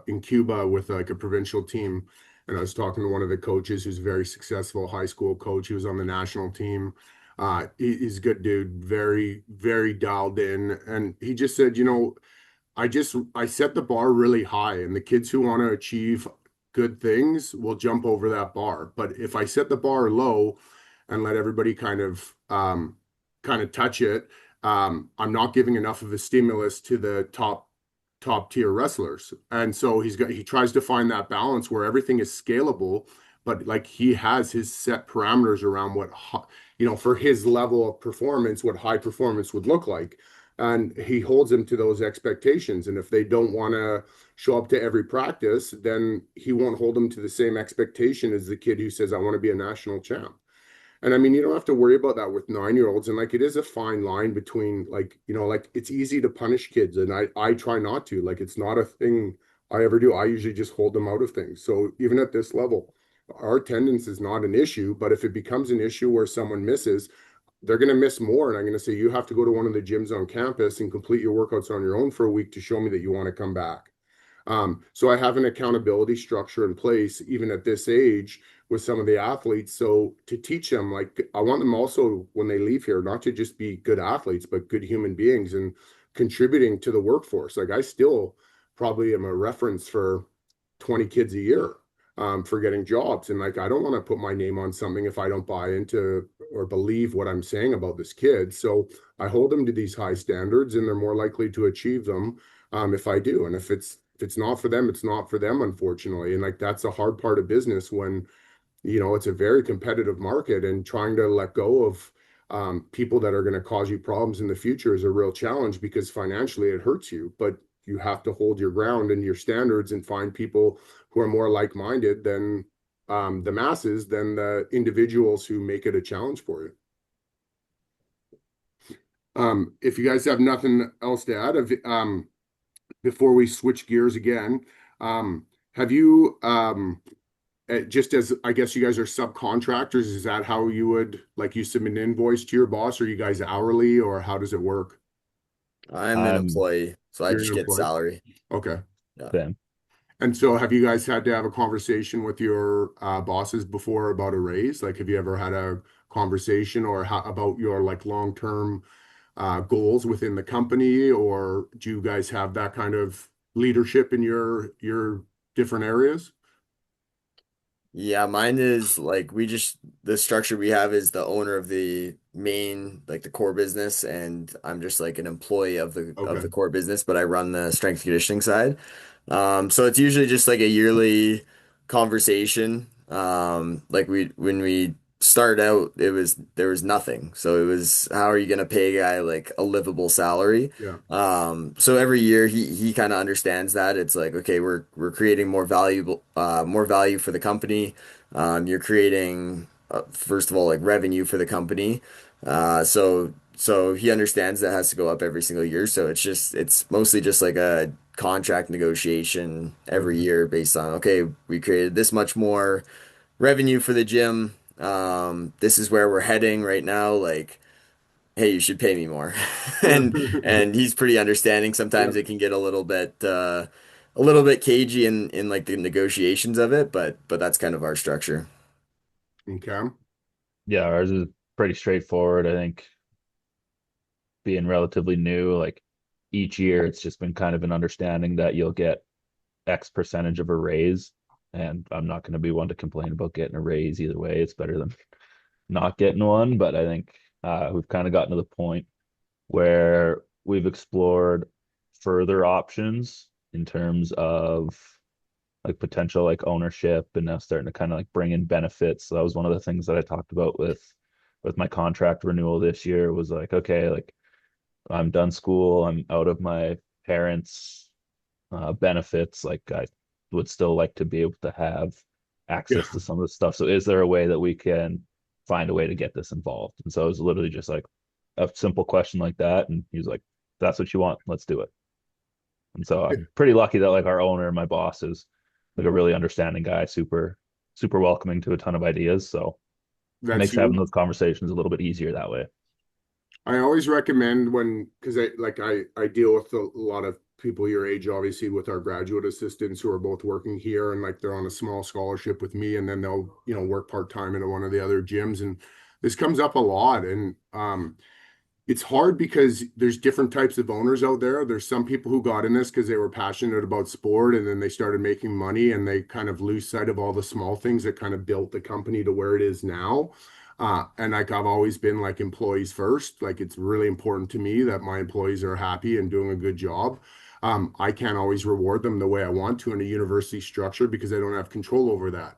in Cuba with like a provincial team, and I was talking to one of the coaches who's a very successful high school coach. He was on the national team. He's a good dude, very, very dialed in. And he just said, you know, I set the bar really high, and the kids who want to achieve good things will jump over that bar. But if I set the bar low and let everybody kind of touch it, I'm not giving enough of a stimulus to the top tier wrestlers. And so he tries to find that balance where everything is scalable, but like he has his set parameters around you know, for his level of performance, what high performance would look like. And he holds them to those expectations. And if they don't want to show up to every practice, then he won't hold them to the same expectation as the kid who says, I want to be a national champ. And I mean, you don't have to worry about that with 9-year-olds. And like, it is a fine line between like, you know, like it's easy to punish kids. And I try not to, like, it's not a thing I ever do. I usually just hold them out of things. So even at this level, our attendance is not an issue, but if it becomes an issue where someone misses, they're going to miss more. And I'm going to say, you have to go to one of the gyms on campus and complete your workouts on your own for a week to show me that you want to come back. So I have an accountability structure in place, even at this age, with some of the athletes. So to teach them, like, I want them also when they leave here, not to just be good athletes, but good human beings and contributing to the workforce. Like, I still probably am a reference for 20 kids a year for getting jobs. And like, I don't want to put my name on something if I don't buy into or believe what I'm saying about this kid. So I hold them to these high standards, and they're more likely to achieve them if I do. And if it's not for them, it's not for them, unfortunately. And like, that's a hard part of business when, you know, it's a very competitive market, and trying to let go of people that are going to cause you problems in the future is a real challenge, because financially it hurts you, but you have to hold your ground and your standards and find people who are more like-minded than the masses, than the individuals who make it a challenge for you. If you guys have nothing else to add, before we switch gears again, have you, just as I guess you guys are subcontractors, is that how you would, like, you submit an invoice to your boss? Or are you guys hourly, or how does it work? I'm an I'm employee, so I You're just an get employee. salary. Okay. Yeah. Same. And so have you guys had to have a conversation with your bosses before about a raise? Like, have you ever had a conversation or about your like long-term goals within the company, or do you guys have that kind of leadership in your different areas? Yeah, mine is like the structure we have is the owner of the main like the core business, and I'm just like an employee of Okay. the core business, but I run the strength and conditioning side. So it's usually just like a yearly conversation. Like when we started out, there was nothing. So it was, how are you gonna pay a guy like a livable salary? Yeah. So every year he kind of understands that it's like, okay, we're creating more value for the company. You're creating first of all like revenue for the company. So he understands that has to go up every single year. So it's mostly just like a contract negotiation every Okay. year based on, okay, we created this much more revenue for the gym. This is where we're heading right now. Like, hey, you should pay me more. And he's pretty understanding. Yeah. Sometimes it can get a little bit cagey in like the negotiations of it, but that's kind of our structure. Okay. Yeah, ours is pretty straightforward. I think being relatively new, like each year, it's just been kind of an understanding that you'll get X percentage of a raise. And I'm not going to be one to complain about getting a raise either way. It's better than not getting one. But I think we've kind of gotten to the point where we've explored further options in terms of like potential like ownership, and now starting to kind of like bring in benefits. So that was one of the things that I talked about with my contract renewal this year, was like, okay, like I'm done school, I'm out of my parents' benefits. Like I would still like to be able to have Yeah. access to some of the stuff. So is there a way that we can find a way to get this involved. And so it was literally just like a simple question like that. And he was like, that's what you want, let's do it. And so I'm pretty lucky that like our owner, my boss, is like a really understanding guy, super welcoming to a ton of ideas. So it That's makes having huge. those conversations a little bit easier that way. I always recommend when, because I deal with a lot of people your age, obviously, with our graduate assistants who are both working here and like they're on a small scholarship with me, and then they'll, work part-time at one of the other gyms. And this comes up a lot. And it's hard because there's different types of owners out there. There's some people who got in this because they were passionate about sport and then they started making money and they kind of lose sight of all the small things that kind of built the company to where it is now. And like I've always been like employees first. Like it's really important to me that my employees are happy and doing a good job. I can't always reward them the way I want to in a university structure because I don't have control over that.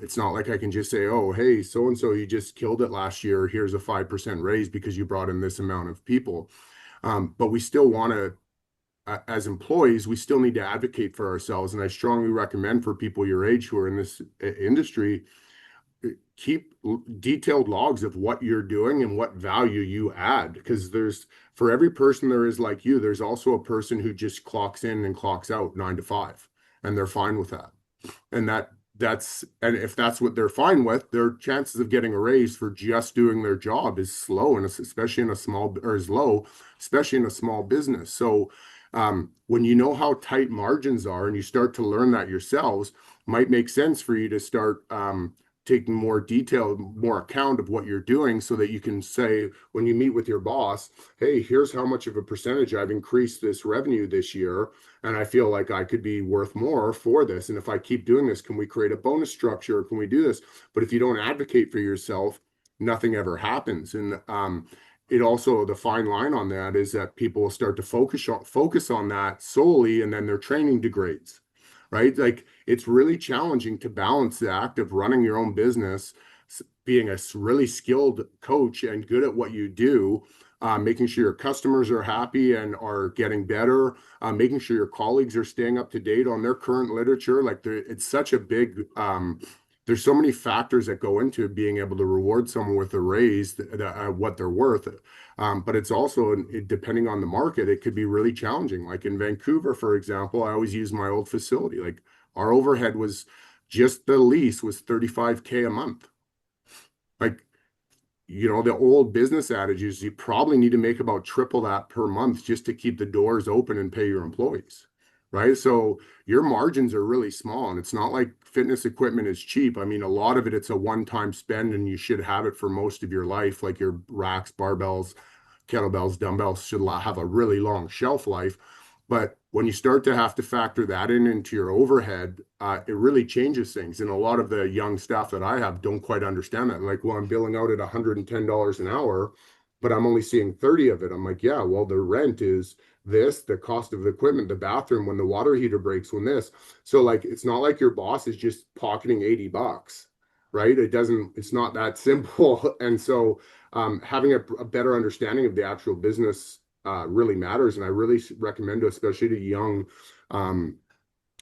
It's not like I can just say, oh, hey, so and so, you just killed it last year. Here's a 5% raise because you brought in this amount of people. But we still want to, as employees, we still need to advocate for ourselves. And I strongly recommend for people your age who are in this industry, keep detailed logs of what you're doing and what value you add. Because for every person there is like you, there's also a person who just clocks in and clocks out 9 to 5, and they're fine with that. And and if that's what they're fine with, their chances of getting a raise for just doing their job is slow, and especially in a small or is low, especially in a small business. So when you know how tight margins are and you start to learn that yourselves, might make sense for you to start taking more detail, more account of what you're doing so that you can say when you meet with your boss, hey, here's how much of a percentage I've increased this revenue this year. And I feel like I could be worth more for this. And if I keep doing this, can we create a bonus structure? Can we do this? But if you don't advocate for yourself, nothing ever happens. And it also, the fine line on that is that people will start to focus on that solely, and then their training degrades, right? Like it's really challenging to balance the act of running your own business, being a really skilled coach and good at what you do, making sure your customers are happy and are getting better, making sure your colleagues are staying up to date on their current literature. Like it's such a big, there's so many factors that go into being able to reward someone with a raise, what they're worth. But it's also, depending on the market, it could be really challenging. Like in Vancouver, for example, I always use my old facility. Like our overhead was just the lease was 35K a month. Like, the old business adage is you probably need to make about triple that per month just to keep the doors open and pay your employees, right? So your margins are really small, and it's not like fitness equipment is cheap. I mean, a lot of it, it's a one-time spend, and you should have it for most of your life, like your racks, barbells, kettlebells, dumbbells should have a really long shelf life. But when you start to have to factor that into your overhead, it really changes things. And a lot of the young staff that I have don't quite understand that. Like, well, I'm billing out at $110 an hour, but I'm only seeing 30 of it. I'm like, yeah, well, the rent is this, the cost of the equipment, the bathroom, when the water heater breaks, when this. So like, it's not like your boss is just pocketing $80, right? It's not that simple. And so having a better understanding of the actual business really matters. And I really recommend, especially to um,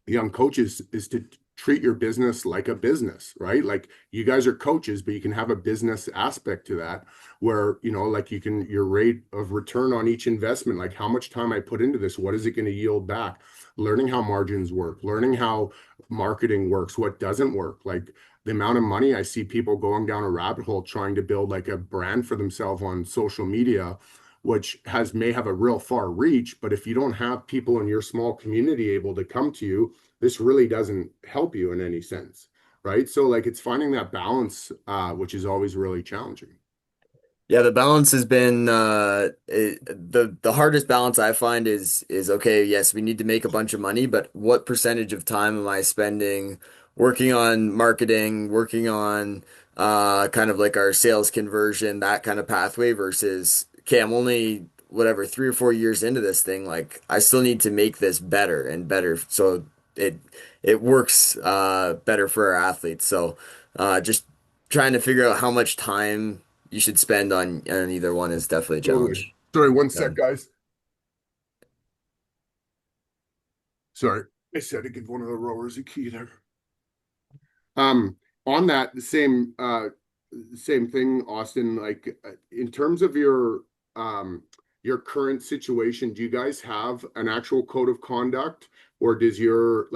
young coaches, is to treat your business like a business, right? Like you guys are coaches, but you can have a business aspect to that where, like your rate of return on each investment, like how much time I put into this, what is it going to yield back? Learning how margins work, learning how marketing works, what doesn't work. Like the amount of money I see people going down a rabbit hole trying to build like a brand for themselves on social media, which may have a real far reach, but if you don't have people in your small community able to come to you, this really doesn't help you in any sense, right? So like it's finding that balance, which is always really challenging. Yeah, the balance has been the hardest balance I find is okay, yes, we need to make a bunch of money, but what percentage of time am I spending working on marketing, working on kind of like our sales conversion, that kind of pathway versus okay, I'm only whatever 3 or 4 years into this thing, like I still need to make this better and better so it it works better for our athletes. So just trying to figure out how much time you should spend on either one is definitely a Totally. challenge. Sorry, one Yeah. sec, guys. Sorry. I said to give one of the rowers a key there. Um, on that, the same same thing, Austin. Like in terms of your current situation, do you guys have an actual code of conduct, or did your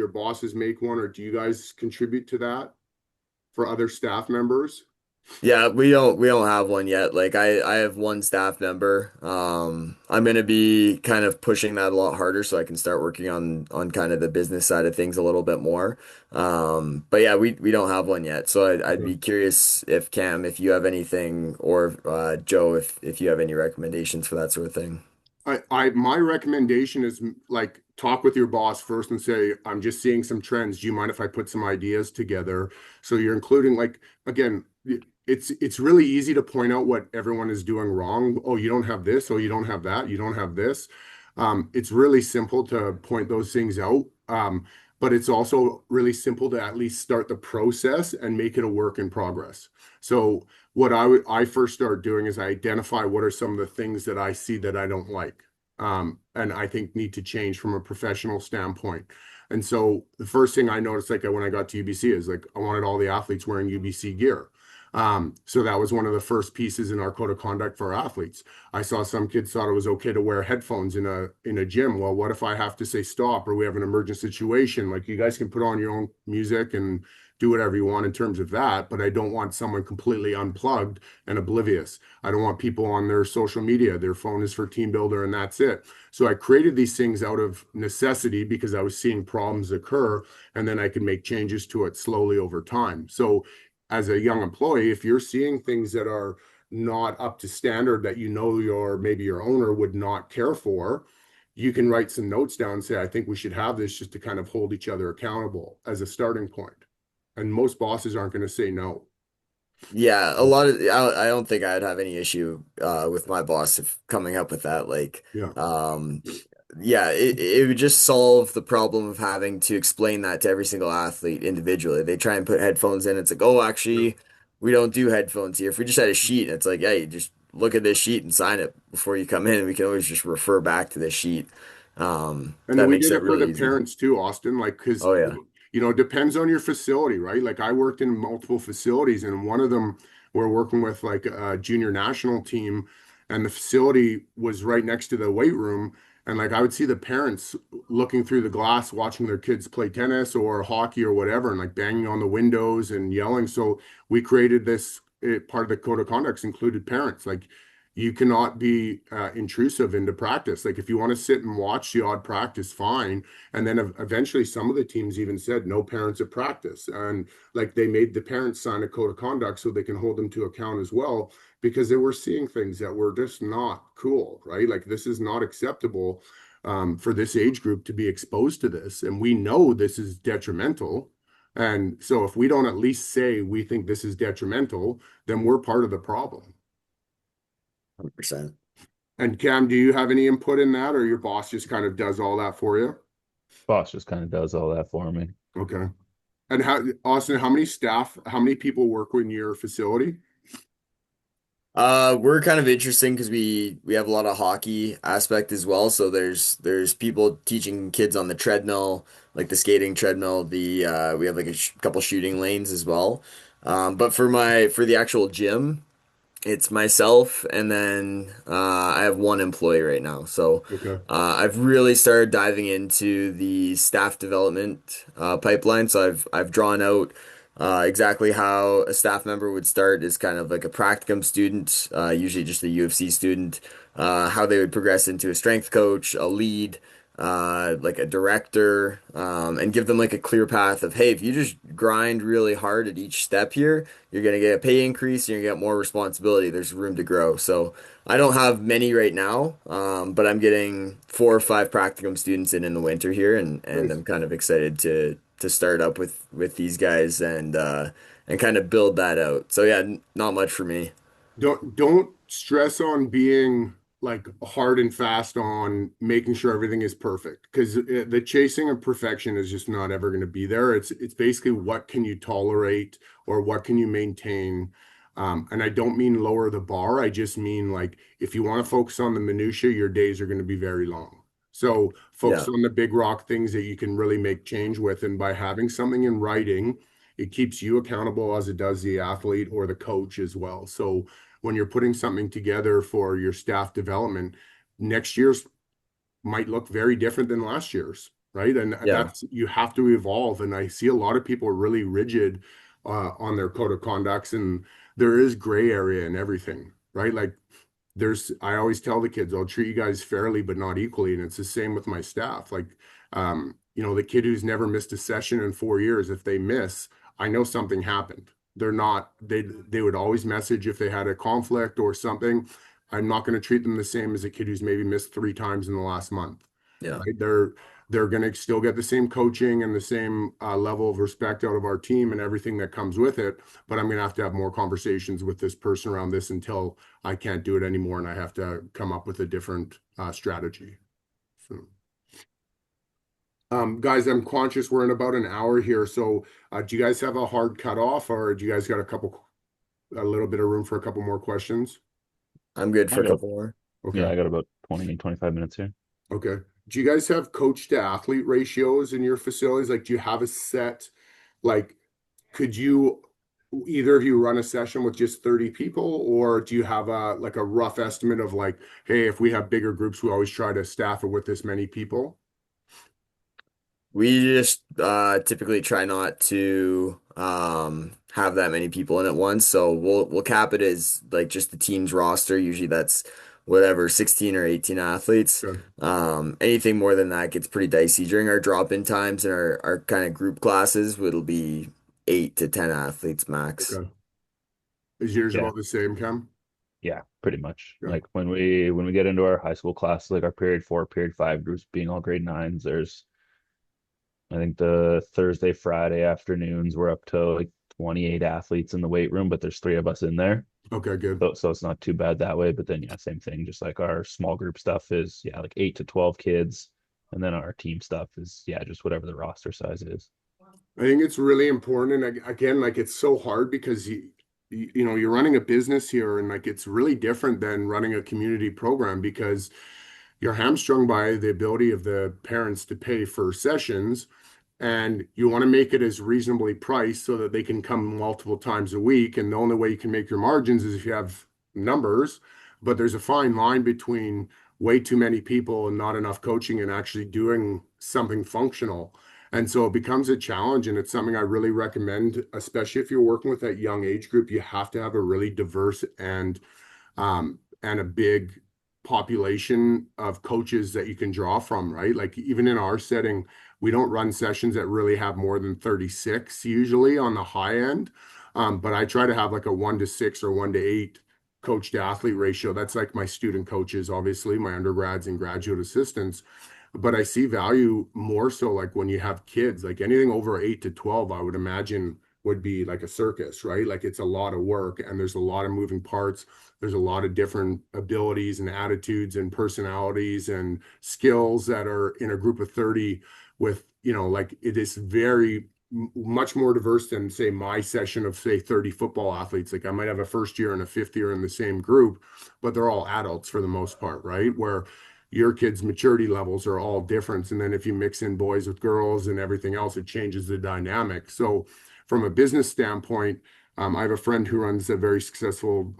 bosses make one, or do you guys contribute to that for other staff members? Yeah, we don't have one yet. Like I have one staff member. I'm gonna be kind of pushing that a lot harder so I can start working on kind of the business side of things a little bit more. But yeah, we don't have one yet. So I'd Okay. be curious if Cam, if you have anything, or Joe, if you have any recommendations for that sort of thing. My recommendation is like talk with your boss first and say, I'm just seeing some trends. Do you mind if I put some ideas together? So you're including like again, it's really easy to point out what everyone is doing wrong. Oh, you don't have this. Oh, you don't have that. You don't have this. It's really simple to point those things out. But it's also really simple to at least start the process and make it a work in progress. So what I first start doing is I identify what are some of the things that I see that I don't like, and I think need to change from a professional standpoint. And so the first thing I noticed, like when I got to UBC, is like I wanted all the athletes wearing UBC gear. So that was one of the first pieces in our code of conduct for our athletes. I saw some kids thought it was okay to wear headphones in a gym. Well, what if I have to say stop or we have an emergent situation? Like you guys can put on your own music and do whatever you want in terms of that, but I don't want someone completely unplugged and oblivious. I don't want people on their social media. Their phone is for team builder and that's it. So I created these things out of necessity because I was seeing problems occur, and then I could make changes to it slowly over time. So as a young employee, if you're seeing things that are not up to standard that you know maybe your owner would not care for, you can write some notes down and say, I think we should have this just to kind of hold each other accountable as a starting point. And most bosses aren't going to say no. Yeah, a lot of I don't think I'd have any issue with my boss if coming up with that. Like, Yeah. um, yeah, it would just solve the problem of having to explain that to every single athlete individually. They try and put headphones in. It's like, oh, actually, we don't do headphones here. If we just had a sheet, it's like, yeah, you just look at this sheet and sign it before you come in. We can always just refer back to this sheet. And then That we makes did it it for really the easy. parents too, Austin, like, because, Oh yeah. it depends on your facility, right? Like, I worked in multiple facilities, and one of them we're working with like a junior national team, and the facility was right next to the weight room. And like, I would see the parents looking through the glass, watching their kids play tennis or hockey or whatever, and like banging on the windows and yelling. So we created this part of the code of conduct included parents. Like, you cannot be intrusive into practice. Like if you want to sit and watch the odd practice, fine. And then eventually some of the teams even said no parents at practice. And like they made the parents sign a code of conduct so they can hold them to account as well, because they were seeing things that were just not cool, right? Like this is not acceptable for this age group to be exposed to this. And we know this is detrimental. And so if we don't at least say we think this is detrimental, then we're part of the problem. 100%. And Cam, do you have any input in that, or your boss just kind of does all that for you? Boss just kind of does all that for me. Okay. And Austin, how many people work in your facility? We're kind of interesting because we have a lot of hockey aspect as well. So there's people teaching kids on the treadmill, like the skating treadmill. We have like a sh couple shooting lanes as well. But for the actual gym, it's myself, and then I have one employee right now. So Okay. I've really started diving into the staff development pipeline. So I've drawn out exactly how a staff member would start as kind of like a practicum student, usually just a UFC student, how they would progress into a strength coach, a lead, like a director, and give them like a clear path of, hey, if you just grind really hard at each step here, you're gonna get a pay increase, you're gonna get more responsibility. There's room to grow. So I don't have many right now, but I'm getting 4 or 5 practicum students in the winter here, and Nice. I'm kind of excited to start up with these guys and kind of build that out. So yeah, not much for me. Don't stress on being like hard and fast on making sure everything is perfect, because the chasing of perfection is just not ever going to be there. It's basically what can you tolerate or what can you maintain. And I don't mean lower the bar. I just mean like if you want to focus on the minutia, your days are going to be very long. So focus Yeah. on the big rock things that you can really make change with. And by having something in writing, it keeps you accountable as it does the athlete or the coach as well. So when you're putting something together for your staff development, next year's might look very different than last year's, right? And Yeah. that's, you have to evolve. And I see a lot of people really rigid on their code of conducts, and there is gray area in everything, right? Like I always tell the kids, I'll treat you guys fairly, but not equally. And it's the same with my staff. Like, the kid who's never missed a session in 4 years, if they miss, I know something happened. They would always message if they had a conflict or something. I'm not going to treat them the same as a kid who's maybe missed 3 times in the last month, Yeah. right? They're going to still get the same coaching and the same level of respect out of our team and everything that comes with it. But I'm going to have more conversations with this person around this until I can't do it anymore and I have to come up with a different strategy. So, guys, I'm conscious we're in about an hour here. So, do you guys have a hard cutoff, or do you guys got a little bit of room for a couple more questions? I'm good for I a got, couple more. Okay. yeah, I got about 20, 25 minutes here. Okay. Do you guys have coach to athlete ratios in your facilities? Like, do you have a set, like, could you either of you run a session with just 30 people, or do you have a rough estimate of like, hey, if we have bigger groups, we always try to staff it with this many people? We just typically try not to have that many people in at once. So we'll cap it as like just the team's roster. Usually that's whatever, 16 or 18 athletes. Okay. Anything more than that gets pretty dicey. During our drop-in times and our kind of group classes, it'll be 8 to 10 athletes max. Okay. Is yours Yeah. about the same, Cam? Yeah, pretty much. Yeah. Like when we get into our high school class, like our period 4, period 5 groups being all grade 9s, there's I think the Thursday, Friday afternoons we're up to like 28 athletes in the weight room, but there's 3 of us in there. Okay, good. So it's not too bad that way. But then yeah, same thing. Just like our small group stuff is yeah, like 8 to 12 kids. And then our team stuff is yeah, just whatever the roster size is. I think it's really important. And again, like it's so hard because you're running a business here, and like it's really different than running a community program because you're hamstrung by the ability of the parents to pay for sessions, and you want to make it as reasonably priced so that they can come multiple times a week. And the only way you can make your margins is if you have numbers, but there's a fine line between way too many people and not enough coaching and actually doing something functional. And so it becomes a challenge, and it's something I really recommend, especially if you're working with that young age group. You have to have a really diverse and a big population of coaches that you can draw from, right? Like even in our setting, we don't run sessions that really have more than 36 usually on the high end. But I try to have like a 1 to 6 or 1 to 8 coach to athlete ratio. That's like my student coaches, obviously, my undergrads and graduate assistants. But I see value more so like when you have kids, like anything over 8 to 12, I would imagine would be like a circus, right? Like it's a lot of work and there's a lot of moving parts. There's a lot of different abilities and attitudes and personalities and skills that are in a group of 30 with, like it is very much more diverse than say my session of say 30 football athletes. Like I might have a first year and a fifth year in the same group, but they're all adults for the most part, right? Where your kids' maturity levels are all different. And then if you mix in boys with girls and everything else, it changes the dynamic. So from a business standpoint, I have a friend who runs a very successful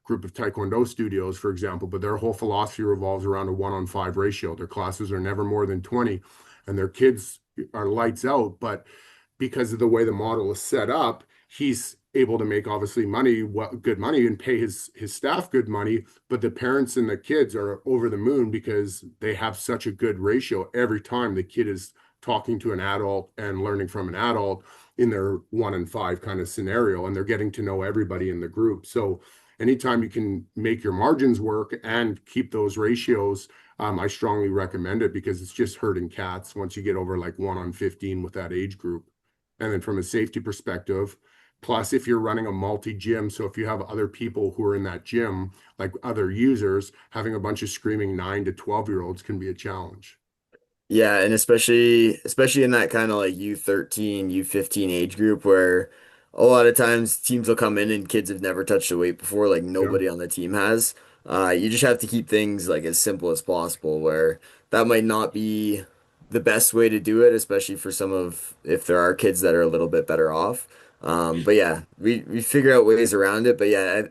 group of Taekwondo studios, for example, but their whole philosophy revolves around a 1-on-5 ratio. Their classes are never more than 20, and their kids are lights out. But because of the way the model is set up, he's able to make obviously money, good money, and pay his staff good money. But the parents and the kids are over the moon because they have such a good ratio every time the kid is talking to an adult and learning from an adult in their 1-in-5 kind of scenario, and they're getting to know everybody in the group. So anytime you can make your margins work and keep those ratios, I strongly recommend it because it's just herding cats once you get over like 1-on-15 with that age group. And then from a safety perspective, plus if you're running a multi-gym, so if you have other people who are in that gym, like other users, having a bunch of screaming 9 to 12-year-olds can be a challenge. Yeah, and especially in that kind of like U13, U15 age group where a lot of times teams will come in and kids have never touched a weight before, like Yeah. nobody on the team has. You just have to keep things like as simple as possible, where that might not be the best way to do it, especially for some of if there are kids that are a little bit better off. But yeah, we figure out ways around it. But yeah,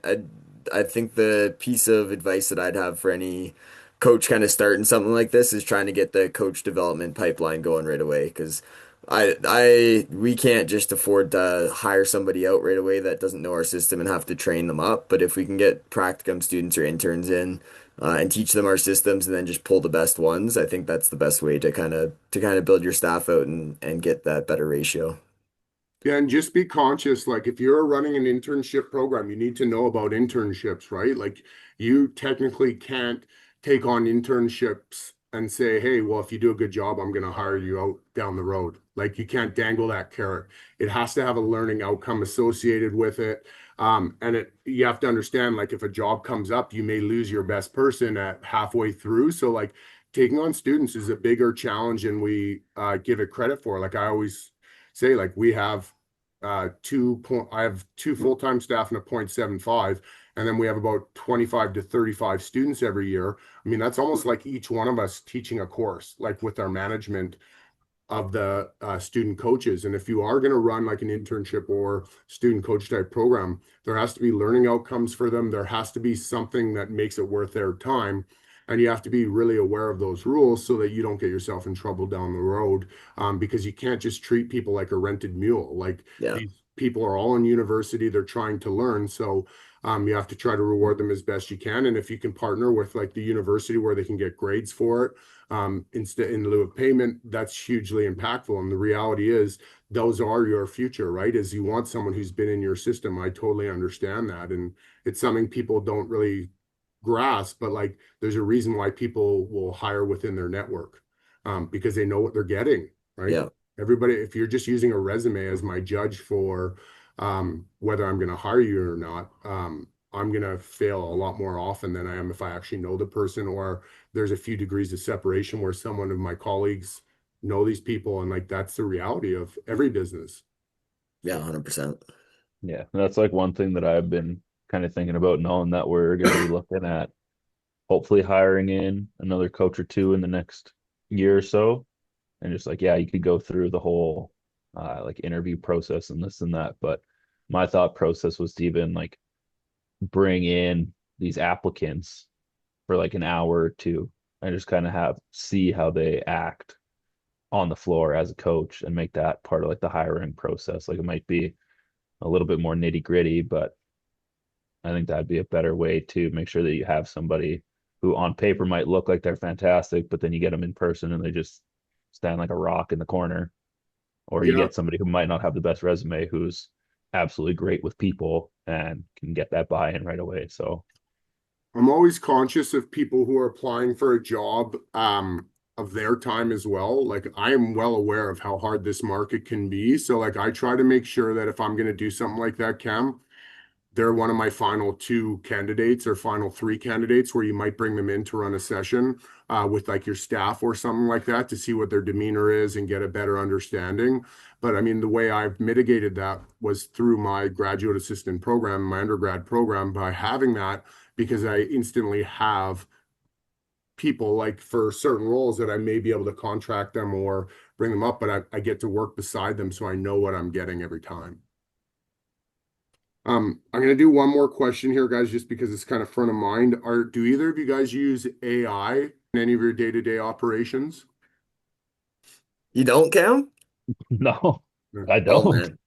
I think the piece of advice that I'd have for any coach kind of starting something like this is trying to get the coach development pipeline going right away. Because we can't just afford to hire somebody out right away that doesn't know our system and have to train them up. But if we can get practicum students or interns in, and teach them our systems and then just pull the best ones, I think that's the best way to kind of build your staff out and get that better ratio. Yeah, and just be conscious, like if you're running an internship program, you need to know about internships, right? Like you technically can't take on internships and say, hey, well, if you do a good job, I'm going to hire you out down the road. Like you can't dangle that carrot. It has to have a learning outcome associated with it. And you have to understand, like if a job comes up, you may lose your best person at halfway through. So like taking on students is a bigger challenge than we give it credit for. Like I always say, like we have I have two full-time staff and a 0.75, and then we have about 25 to 35 students every year. I mean, that's almost like each one of us teaching a course, like with our management of the student coaches. And if you are going to run like an internship or student coach type program, there has to be learning outcomes for them. There has to be something that makes it worth their time. And you have to be really aware of those rules so that you don't get yourself in trouble down the road. Because you can't just treat people like a rented mule. Like Yeah. these people are all in university, they're trying to learn. So you have to try to reward them as best you can. And if you can partner with like the university where they can get grades for it, instead in lieu of payment, that's hugely impactful. And the reality is, those are your future, right? Is you want someone who's been in your system. I totally understand that, and it's something people don't really grasp. But like, there's a reason why people will hire within their network, because they know what they're getting, right? Yeah. Everybody, if you're just using a resume as my judge for whether I'm going to hire you or not, I'm going to fail a lot more often than I am if I actually know the person, or there's a few degrees of separation where someone of my colleagues know these people. And like, that's the reality of every business. Yeah, 100%. Yeah, that's like one thing that I've been kind of thinking about, knowing that we're going to be looking at hopefully hiring in another coach or two in the next year or so. And just like, yeah, you could go through the whole like interview process and this and that. But my thought process was to even like bring in these applicants for like an hour or two and just kind of have see how they act on the floor as a coach and make that part of like the hiring process. Like it might be a little bit more nitty gritty, but I think that'd be a better way to make sure that you have somebody who on paper might look like they're fantastic, but then you get them in person and they just stand like a rock in the corner. Or you Yeah. get somebody who might not have the best resume who's absolutely great with people and can get that buy-in right away. So I'm always conscious of people who are applying for a job, of their time as well. Like I am well aware of how hard this market can be. So like I try to make sure that if I'm going to do something like that, Cam, they're one of my final two candidates or final three candidates where you might bring them in to run a session with like your staff or something like that to see what their demeanor is and get a better understanding. But I mean, the way I've mitigated that was through my graduate assistant program, my undergrad program, by having that, because I instantly have people like for certain roles that I may be able to contract them or bring them up, but I get to work beside them so I know what I'm getting every time. I'm gonna do one more question here, guys, just because it's kind of front of mind. Do either of you guys use AI in any of your day-to-day operations? You don't, Cam? no, Yeah. I Oh don't. man,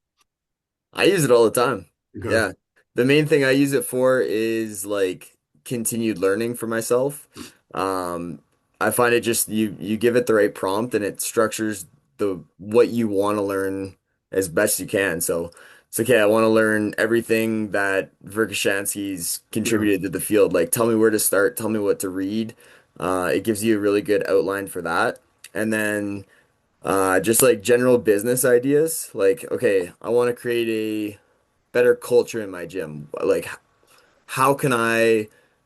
I use it all the time. Okay. Yeah. The main thing I use it for is like continued learning for myself. Um, I find it just you give it the right prompt and it structures the what you want to learn as best you can. So it's okay, I want to learn everything that Verkhoshansky's Yeah. contributed to the field. Like tell me where to start, tell me what to read. It gives you a really good outline for that. And then just like general business ideas. Like, okay, I want to create a better culture in my gym. Like, how can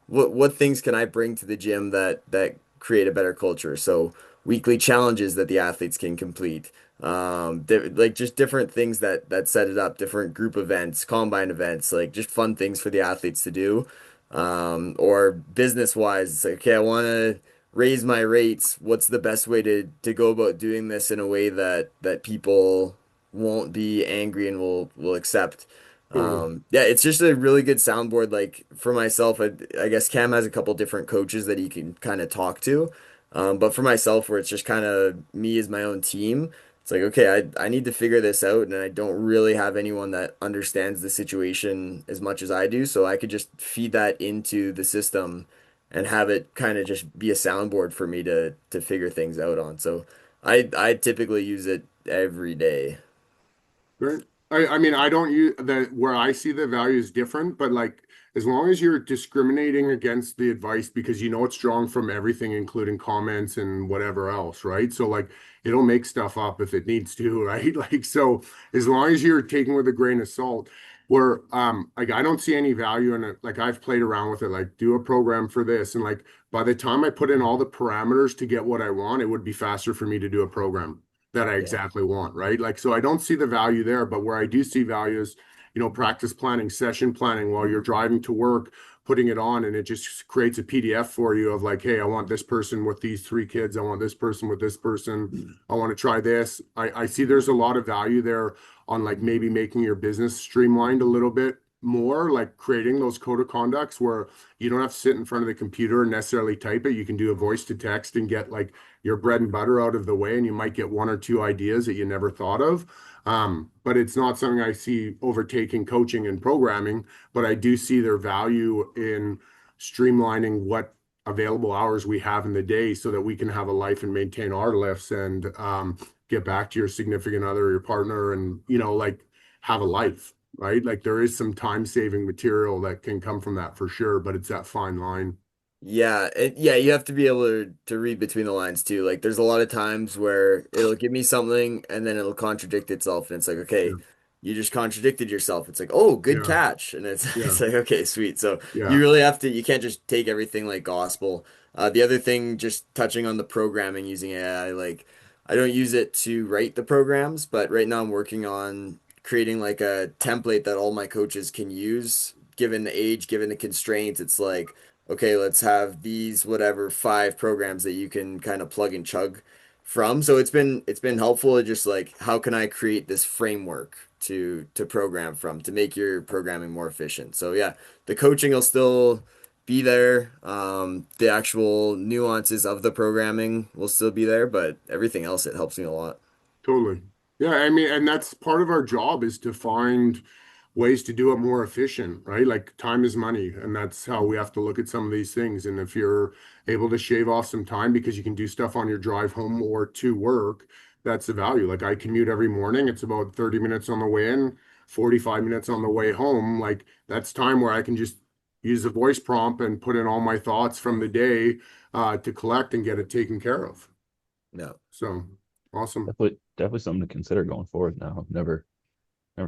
what things can I bring to the gym that create a better culture? So weekly challenges that the athletes can complete. Like just different things that set it up, different group events, combine events, like just fun things for the athletes to do. Or business wise, it's like, okay, I want to raise my rates. What's the best way to go about doing this in a way that people won't be angry and will accept. Totally. Yeah, it's just a really good soundboard. Like for myself, I guess Cam has a couple different coaches that he can kind of talk to. But for myself, where it's just kind of me as my own team, it's like, okay, I need to figure this out, and I don't really have anyone that understands the situation as much as I do, so I could just feed that into the system and have it kind of just be a soundboard for me to figure things out on. So I typically use it every day. Right. I mean, I don't use that where I see the value is different, but like as long as you're discriminating against the advice because you know it's drawn from everything, including comments and whatever else, right? So like it'll make stuff up if it needs to, right? Like so as long as you're taking with a grain of salt, where like I don't see any value in it. Like I've played around with it, like do a program for this, and like by the time I put in all the parameters to get what I want, it would be faster for me to do a program that I Yeah. exactly want, right? Like, so I don't see the value there, but where I do see value is, practice planning, session planning while you're driving to work, putting it on, and it just creates a PDF for you of like, hey, I want this person with these three kids. I want this person with this person. I want to try this. I see there's a lot of value there on like maybe making your business streamlined a little bit more, like creating those code of conducts where you don't have to sit in front of the computer and necessarily type it. You can do a voice to text and get like your bread and butter out of the way, and you might get one or two ideas that you never thought of. But it's not something I see overtaking coaching and programming, but I do see their value in streamlining what available hours we have in the day so that we can have a life and maintain our lifts and get back to your significant other, your partner, and like have a life, right? Like there is some time saving material that can come from that for sure, but it's that fine line. Yeah, yeah, you have to be able to read between the lines too. Like there's a lot of times where it'll give me something and then it'll contradict itself and it's like, Yeah, okay, you just contradicted yourself. It's like, "Oh, good yeah, catch." And it's yeah, it's like, "Okay, sweet." So you yeah. really have to you can't just take everything like gospel. The other thing just touching on the programming using AI, like I don't use it to write the programs, but right now I'm working on creating like a template that all my coaches can use given the age, given the constraints. It's like okay, let's have these whatever 5 programs that you can kind of plug and chug from. So it's been helpful to just like how can I create this framework to program from to make your programming more efficient. So yeah, the coaching will still be there. The actual nuances of the programming will still be there, but everything else it helps me a lot. Totally. Yeah, I mean, and that's part of our job is to find ways to do it more efficient, right? Like time is money, and that's how we have to look at some of these things. And if you're able to shave off some time because you can do stuff on your drive home or to work, that's the value. Like I commute every morning, it's about 30 minutes on the way in, 45 minutes on the way home. Like that's time where I can just use a voice prompt and put in all my thoughts from the day to collect and get it taken care of. No. So awesome. Definitely something to consider going forward now. I've never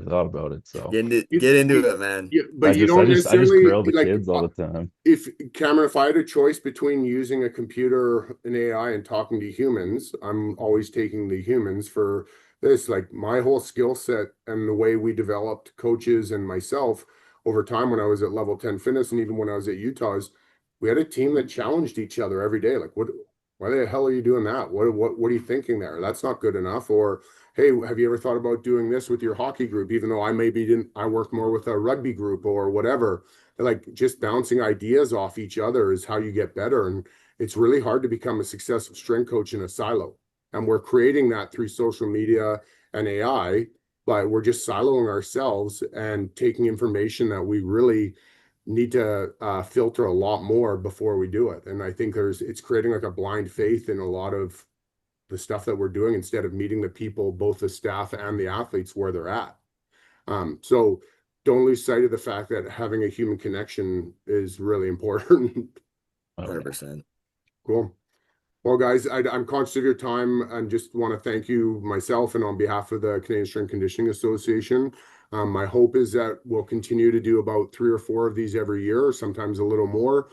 thought about it. So You, Get into you, it, man. but you I don't just necessarily grill the like kids all the time. if Cameron, if I had a choice between using a computer, an AI, and talking to humans, I'm always taking the humans for this. Like my whole skill set and the way we developed coaches and myself over time when I was at Level 10 Fitness and even when I was at Utah's, we had a team that challenged each other every day. Like, why the hell are you doing that? What are you thinking there? That's not good enough. Or hey, have you ever thought about doing this with your hockey group? Even though I maybe didn't, I worked more with a rugby group or whatever. Like just bouncing ideas off each other is how you get better. And it's really hard to become a successful strength coach in a silo. And we're creating that through social media and AI, but we're just siloing ourselves and taking information that we really need to filter a lot more before we do it. And I think it's creating like a blind faith in a lot of the stuff that we're doing instead of meeting the people, both the staff and the athletes where they're at. So don't lose sight of the fact that having a human connection is really important. Oh yeah. 100%. Cool. Well, guys, I'm conscious of your time and just want to thank you myself and on behalf of the Canadian Strength Conditioning Association. My hope is that we'll continue to do about 3 or 4 of these every year, or sometimes a little more.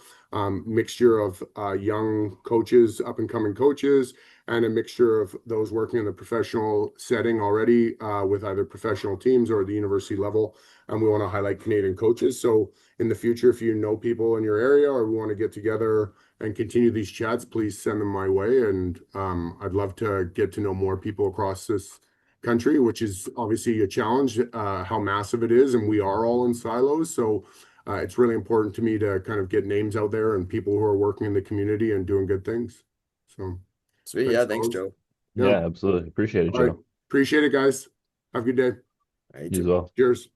Mixture of young coaches, up and coming coaches, and a mixture of those working in the professional setting already with either professional teams or the university level. And we want to highlight Canadian coaches. So in the future, if you know people in your area or we want to get together and continue these chats, please send them my way. And I'd love to get to know more people across this country, which is obviously a challenge, how massive it is, and we are all in silos. So it's really important to me to kind of get names out there and people who are working in the community and doing good things. So Sweet. Yeah. Thanks, fellas. Joe. Yeah. Yeah, absolutely. Appreciate it, All right. Joe. Appreciate it, guys. Have a good day. All right, you You as too. well. Cheers.